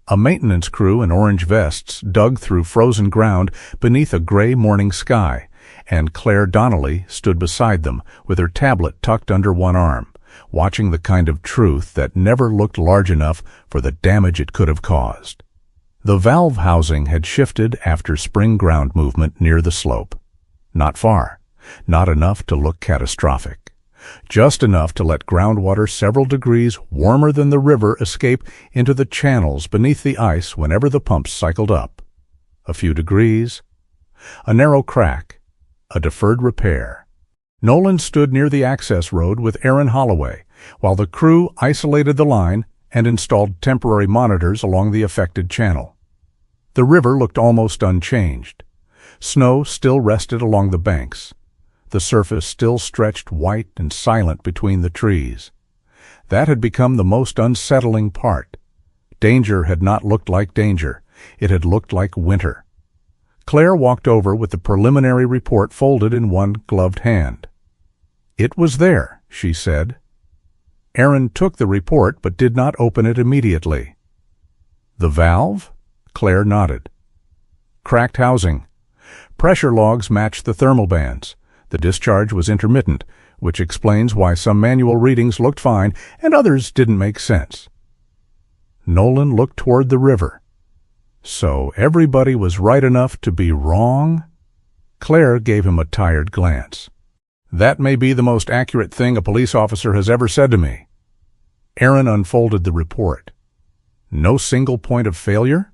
A maintenance crew in orange vests dug through frozen ground beneath a gray morning sky, and Claire Donnelly stood beside them with her tablet tucked under one arm, watching the kind of truth that never looked large enough for the damage it could have caused. The valve housing had shifted after spring ground movement near the slope. Not far, not enough to look catastrophic. Just enough to let groundwater several degrees warmer than the river escape into the channels beneath the ice whenever the pumps cycled up. A few degrees, a narrow crack, a deferred repair. Nolan stood near the access road with Aaron Holloway, while the crew isolated the line and installed temporary monitors along the affected channel. The river looked almost unchanged. Snow still rested along the banks. The surface still stretched white and silent between the trees. That had become the most unsettling part. Danger had not looked like danger. It had looked like winter. Claire walked over with the preliminary report folded in one gloved hand. "It was there," she said. Aaron took the report but did not open it immediately. "The valve?" Claire nodded. "Cracked housing. Pressure logs matched the thermal bands. The discharge was intermittent, which explains why some manual readings looked fine and others didn't make sense." Nolan looked toward the river. So everybody was right enough to be wrong? Claire gave him a tired glance. "That may be the most accurate thing a police officer has ever said to me." Aaron unfolded the report. "No single point of failure?"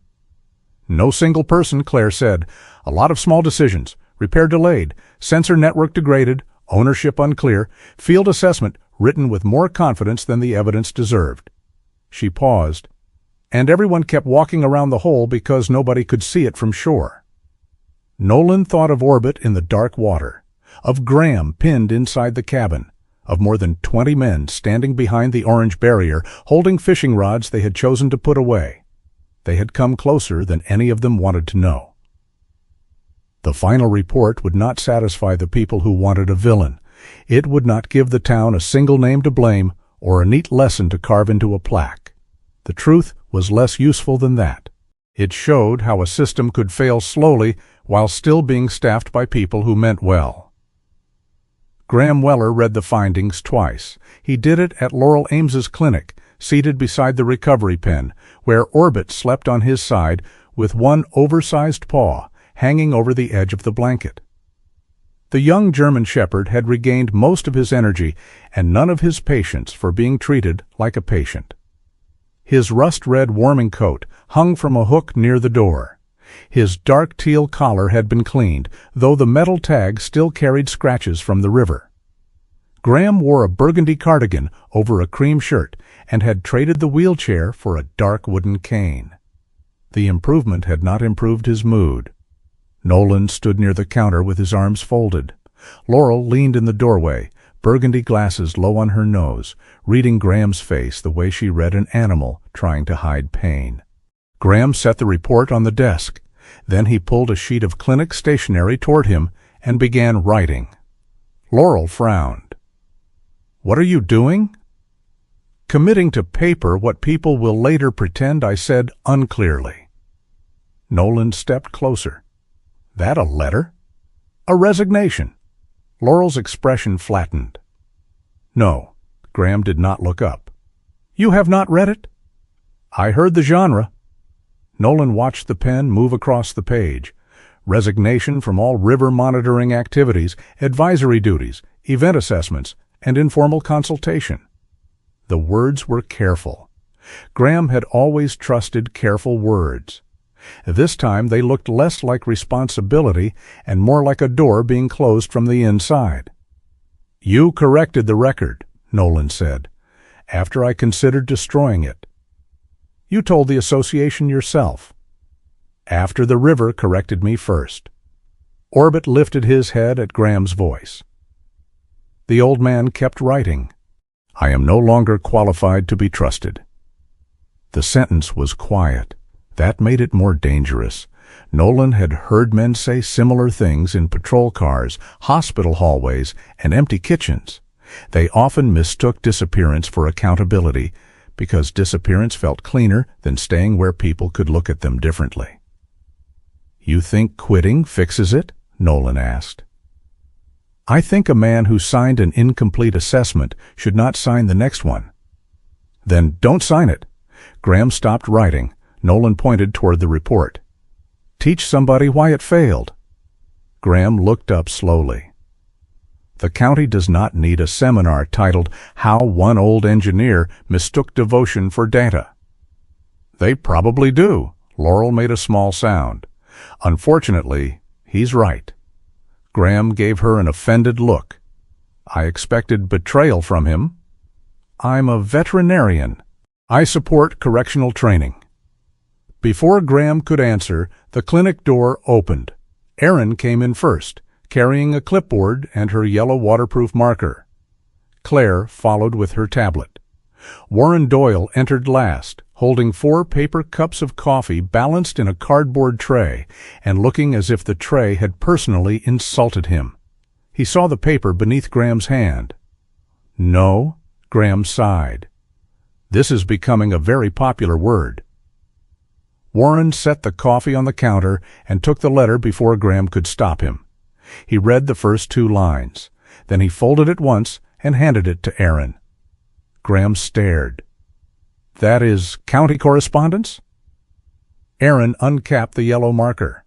"No single person," Claire said. "A lot of small decisions. Repair delayed, sensor network degraded, ownership unclear, field assessment written with more confidence than the evidence deserved." She paused. "And everyone kept walking around the hole because nobody could see it from shore." Nolan thought of Orbit in the dark water, of Graham pinned inside the cabin, of more than 20 men standing behind the orange barrier holding fishing rods they had chosen to put away. They had come closer than any of them wanted to know. The final report would not satisfy the people who wanted a villain. It would not give the town a single name to blame or a neat lesson to carve into a plaque. The truth was less useful than that. It showed how a system could fail slowly while still being staffed by people who meant well. Graham Weller read the findings twice. He did it at Laurel Ames's clinic, seated beside the recovery pen, where Orbit slept on his side with one oversized paw hanging over the edge of the blanket. The young German shepherd had regained most of his energy and none of his patience for being treated like a patient. His rust-red warming coat hung from a hook near the door. His dark teal collar had been cleaned, though the metal tag still carried scratches from the river. Graham wore a burgundy cardigan over a cream shirt and had traded the wheelchair for a dark wooden cane. The improvement had not improved his mood. Nolan stood near the counter with his arms folded. Laurel leaned in the doorway, burgundy glasses low on her nose, reading Graham's face the way she read an animal trying to hide pain. Graham set the report on the desk. Then he pulled a sheet of clinic stationery toward him and began writing. Laurel frowned. "What are you doing?" "Committing to paper what people will later pretend I said unclearly." Nolan stepped closer. "That a letter?" "A resignation." Laurel's expression flattened. "No." Graham did not look up. "You have not read it?" "I heard the genre." Nolan watched the pen move across the page. Resignation from all river monitoring activities, advisory duties, event assessments, and informal consultation. The words were careful. Graham had always trusted careful words. This time they looked less like responsibility and more like a door being closed from the inside. "You corrected the record," Nolan said, "after I considered destroying it. You told the association yourself. After the river corrected me first." Orbit lifted his head at Graham's voice. The old man kept writing. "I am no longer qualified to be trusted." The sentence was quiet. That made it more dangerous. Nolan had heard men say similar things in patrol cars, hospital hallways, and empty kitchens. They often mistook disappearance for accountability, because disappearance felt cleaner than staying where people could look at them differently. "You think quitting fixes it?" Nolan asked. "I think a man who signed an incomplete assessment should not sign the next one." "Then don't sign it." Graham stopped writing. Nolan pointed toward the report. "Teach somebody why it failed." Graham looked up slowly. "The county does not need a seminar titled How One Old Engineer Mistook Devotion for Data." "They probably do." Laurel made a small sound. "Unfortunately, he's right." Graham gave her an offended look. "I expected betrayal from him." "I'm a veterinarian. I support correctional training." Before Graham could answer, the clinic door opened. Erin came in first, carrying a clipboard and her yellow waterproof marker. Claire followed with her tablet. Warren Doyle entered last, holding 4 paper cups of coffee balanced in a cardboard tray and looking as if the tray had personally insulted him. He saw the paper beneath Graham's hand. "No," Graham sighed. "This is becoming a very popular word." Warren set the coffee on the counter and took the letter before Graham could stop him. He read the first 2 lines. Then he folded it once and handed it to Erin. Graham stared. "That is county correspondence?" Erin uncapped the yellow marker.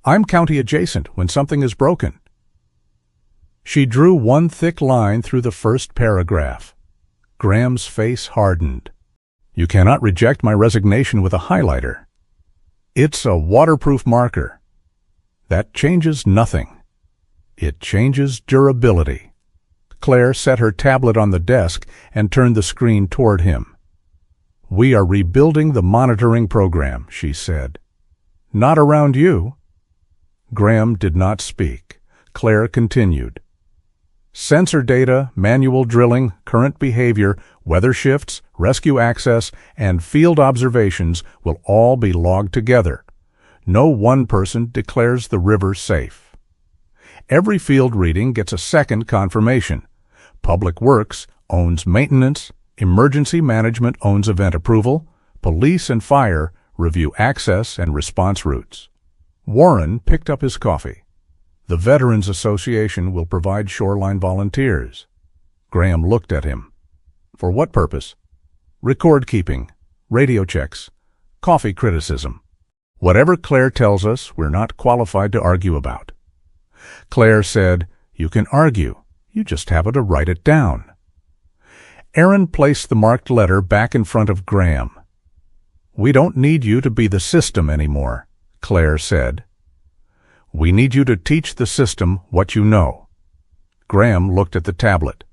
"I'm county adjacent when something is broken." She drew one thick line through the first paragraph. Graham's face hardened. "You cannot reject my resignation with a highlighter." "It's a waterproof marker." "That changes nothing." "It changes durability." Claire set her tablet on the desk and turned the screen toward him. "We are rebuilding the monitoring program," she said. "Not around you." Graham did not speak. Claire continued. "Sensor data, manual drilling, current behavior, weather shifts, rescue access, and field observations will all be logged together. No one person declares the river safe. Every field reading gets a second confirmation. Public Works owns maintenance, emergency management owns event approval, police and fire review access and response routes." Warren picked up his coffee. "The Veterans Association will provide shoreline volunteers." Graham looked at him. "For what purpose?" "Record keeping, radio checks, coffee criticism. Whatever Claire tells us, we're not qualified to argue about." Claire said, "You can argue. You just have to write it down." Erin placed the marked letter back in front of Graham. "We don't need you to be the system anymore," Claire said. "We need you to teach the system what you know." Graham looked at the tablet.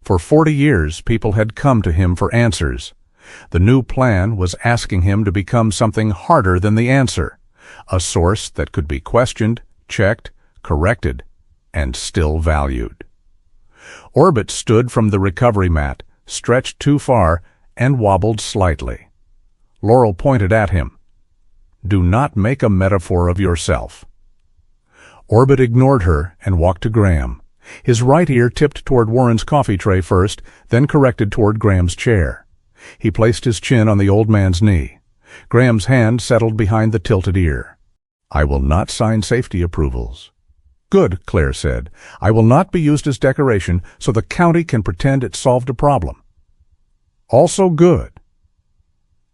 For 40 years, people had come to him for answers. The new plan was asking him to become something harder than the answer, a source that could be questioned, checked, corrected, and still valued. Orbit stood from the recovery mat, stretched too far, and wobbled slightly. Laurel pointed at him. "Do not make a metaphor of yourself." Orbit ignored her and walked to Graham. His right ear tipped toward Warren's coffee tray first, then corrected toward Graham's chair. He placed his chin on the old man's knee. Graham's hand settled behind the tilted ear. "I will not sign safety approvals." "Good," Claire said. "I will not be used as decoration so the county can pretend it solved a problem." "Also good."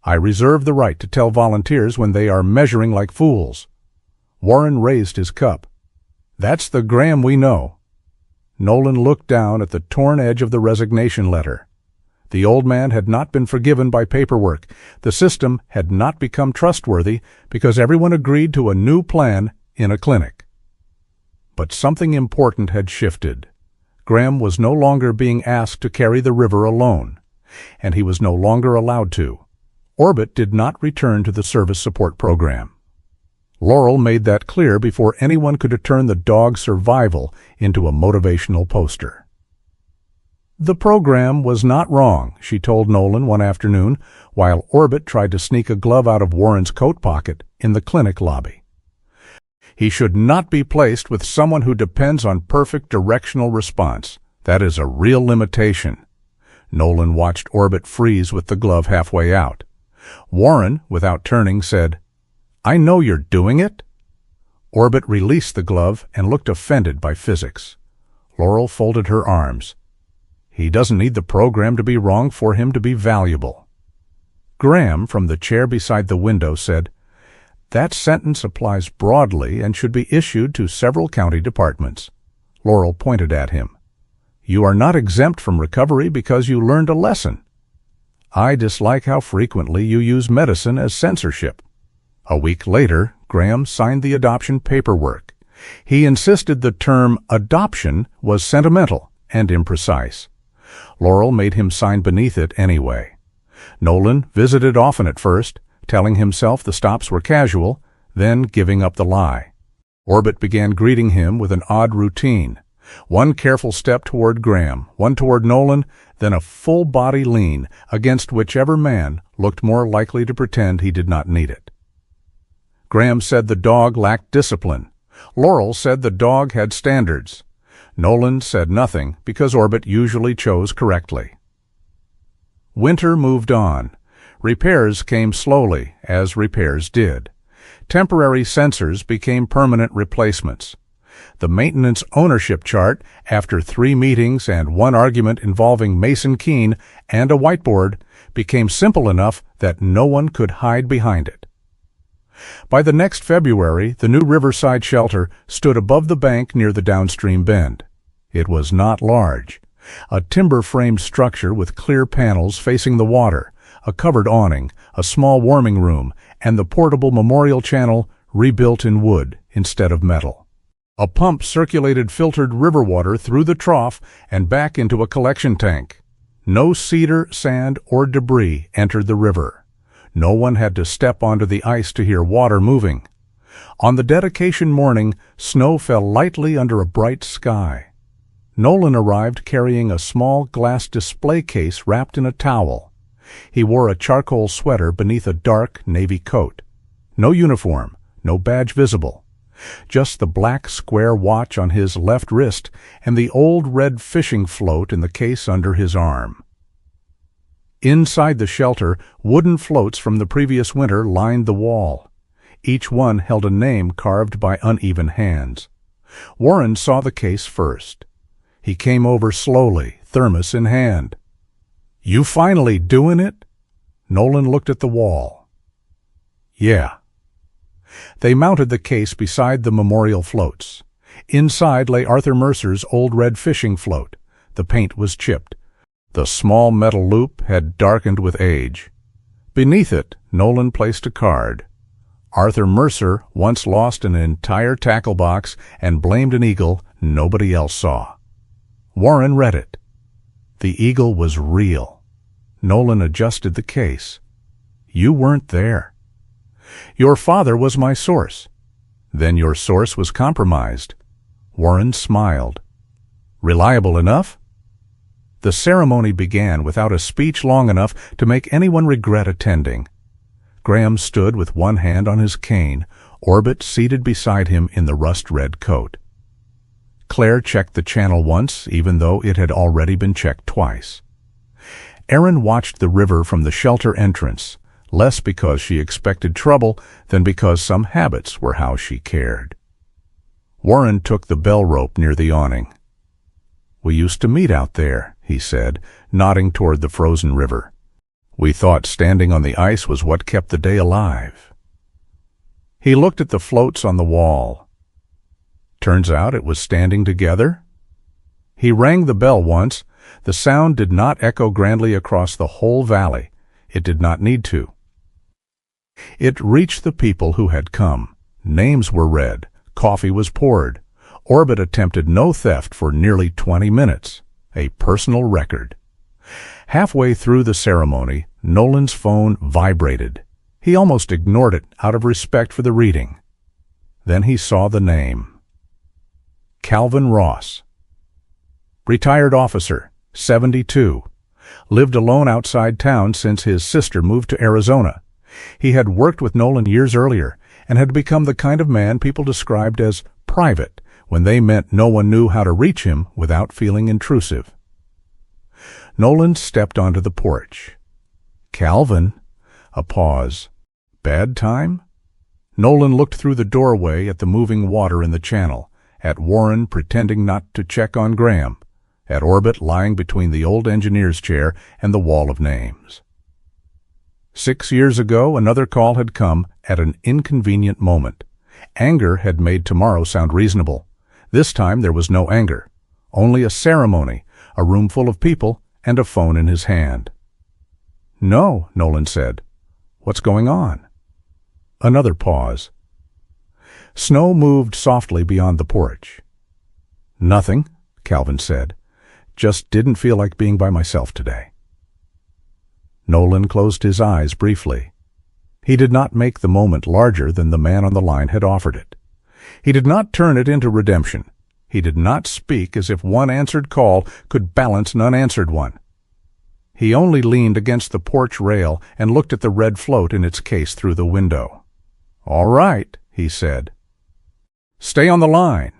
"I reserve the right to tell volunteers when they are measuring like fools." Warren raised his cup. "That's the Graham we know." Nolan looked down at the torn edge of the resignation letter. The old man had not been forgiven by paperwork. The system had not become trustworthy because everyone agreed to a new plan in a clinic. But something important had shifted. Graham was no longer being asked to carry the river alone, and he was no longer allowed to. Orbit did not return to the service support program. Laurel made that clear before anyone could turn the dog's survival into a motivational poster. The program was not wrong, she told Nolan one afternoon, while Orbit tried to sneak a glove out of Warren's coat pocket in the clinic lobby. He should not be placed with someone who depends on perfect directional response. That is a real limitation. Nolan watched Orbit freeze with the glove halfway out. Warren, without turning, said, "I know you're doing it." Orbit released the glove and looked offended by physics. Laurel folded her arms. "He doesn't need the program to be wrong for him to be valuable." Graham, from the chair beside the window, said, "That sentence applies broadly and should be issued to several county departments." Laurel pointed at him. "You are not exempt from recovery because you learned a lesson." "I dislike how frequently you use medicine as censorship." A week later, Graham signed the adoption paperwork. He insisted the term adoption was sentimental and imprecise. Laurel made him sign beneath it anyway. Nolan visited often at first, telling himself the stops were casual, then giving up the lie. Orbit began greeting him with an odd routine. One careful step toward Graham, one toward Nolan, then a full-body lean against whichever man looked more likely to pretend he did not need it. Graham said the dog lacked discipline. Laurel said the dog had standards. Nolan said nothing because Orbit usually chose correctly. Winter moved on. Repairs came slowly, as repairs did. Temporary sensors became permanent replacements. The maintenance ownership chart, after 3 meetings and 1 argument involving Mason Keene and a whiteboard, became simple enough that no one could hide behind it. By the next February, the new riverside shelter stood above the bank near the downstream bend. It was not large. A timber-framed structure with clear panels facing the water, a covered awning, a small warming room, and the portable memorial channel rebuilt in wood instead of metal. A pump circulated filtered river water through the trough and back into a collection tank. No cedar, sand, or debris entered the river. No one had to step onto the ice to hear water moving. On the dedication morning, snow fell lightly under a bright sky. Nolan arrived carrying a small glass display case wrapped in a towel. He wore a charcoal sweater beneath a dark navy coat. No uniform, no badge visible. Just the black square watch on his left wrist and the old red fishing float in the case under his arm. Inside the shelter, wooden floats from the previous winter lined the wall. Each one held a name carved by uneven hands. Warren saw the case first. He came over slowly, thermos in hand. "You finally doing it?" Nolan looked at the wall. "Yeah." They mounted the case beside the memorial floats. Inside lay Arthur Mercer's old red fishing float. The paint was chipped. The small metal loop had darkened with age. Beneath it, Nolan placed a card. Arthur Mercer once lost an entire tackle box and blamed an eagle nobody else saw. Warren read it. The eagle was real. Nolan adjusted the case. You weren't there. Your father was my source. Then your source was compromised. Warren smiled. Reliable enough? The ceremony began without a speech long enough to make anyone regret attending. Graham stood with one hand on his cane, Orbit seated beside him in the rust-red coat. Claire checked the channel once, even though it had already been checked twice. Erin watched the river from the shelter entrance, less because she expected trouble than because some habits were how she cared. Warren took the bell rope near the awning. We used to meet out there, he said, nodding toward the frozen river. We thought standing on the ice was what kept the day alive. He looked at the floats on the wall. Turns out it was standing together. He rang the bell once. The sound did not echo grandly across the whole valley. It did not need to. It reached the people who had come. Names were read. Coffee was poured. Orbit attempted no theft for nearly 20 minutes. A personal record. Halfway through the ceremony, Nolan's phone vibrated. He almost ignored it out of respect for the reading. Then he saw the name. Calvin Ross. Retired officer, 72. Lived alone outside town since his sister moved to Arizona. He had worked with Nolan years earlier and had become the kind of man people described as private when they meant no one knew how to reach him without feeling intrusive. Nolan stepped onto the porch. Calvin. A pause. Bad time? Nolan looked through the doorway at the moving water in the channel, at Warren pretending not to check on Graham, at Orbit lying between the old engineer's chair and the wall of names. 6 years ago, another call had come at an inconvenient moment. Anger had made tomorrow sound reasonable. This time there was no anger, only a ceremony, a room full of people, and a phone in his hand. No, Nolan said. What's going on? Another pause. Snow moved softly beyond the porch. Nothing, Calvin said. Just didn't feel like being by myself today. Nolan closed his eyes briefly. He did not make the moment larger than the man on the line had offered it. He did not turn it into redemption. He did not speak as if one answered call could balance an unanswered one. He only leaned against the porch rail and looked at the red float in its case through the window. All right, he said. Stay on the line.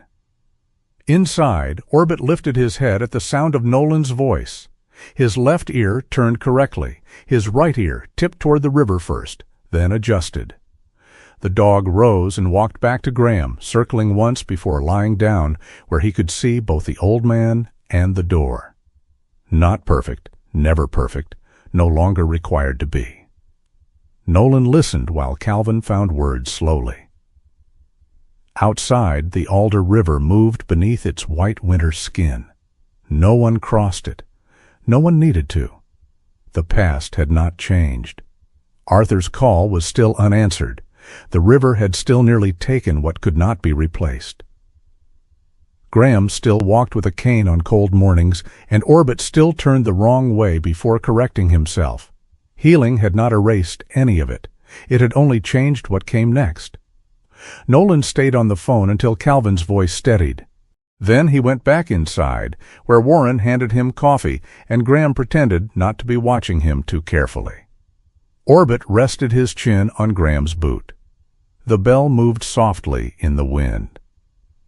Inside, Orbit lifted his head at the sound of Nolan's voice. His left ear turned correctly. His right ear tipped toward the river first, then adjusted. The dog rose and walked back to Graham, circling once before lying down where he could see both the old man and the door. Not perfect, never perfect, no longer required to be. Nolan listened while Calvin found words slowly. Outside, the Alder River moved beneath its white winter skin. No one crossed it. No one needed to. The past had not changed. Arthur's call was still unanswered. The river had still nearly taken what could not be replaced. Graham still walked with a cane on cold mornings, and Orbit still turned the wrong way before correcting himself. Healing had not erased any of it. It had only changed what came next. Nolan stayed on the phone until Calvin's voice steadied. Then he went back inside, where Warren handed him coffee, and Graham pretended not to be watching him too carefully. Orbit rested his chin on Graham's boot. The bell moved softly in the wind.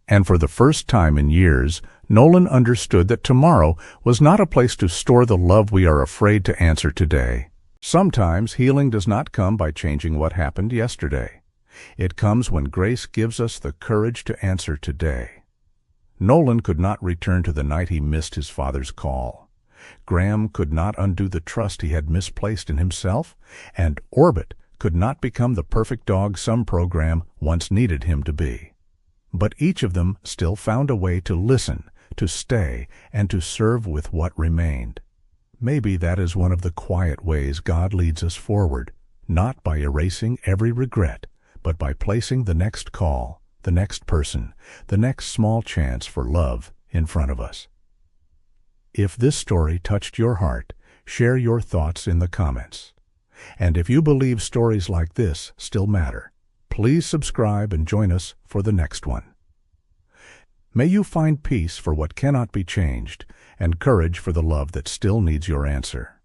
And for the first time in years, Nolan understood that tomorrow was not a place to store the love we are afraid to answer today. Sometimes healing does not come by changing what happened yesterday. It comes when grace gives us the courage to answer today. Nolan could not return to the night he missed his father's call. Graham could not undo the trust he had misplaced in himself, and Orbit could not become the perfect dog some program once needed him to be. But each of them still found a way to listen, to stay, and to serve with what remained. Maybe that is one of the quiet ways God leads us forward, not by erasing every regret, but by placing the next call, the next person, the next small chance for love in front of us. If this story touched your heart, share your thoughts in the comments. And if you believe stories like this still matter, please subscribe and join us for the next one. May you find peace for what cannot be changed and courage for the love that still needs your answer.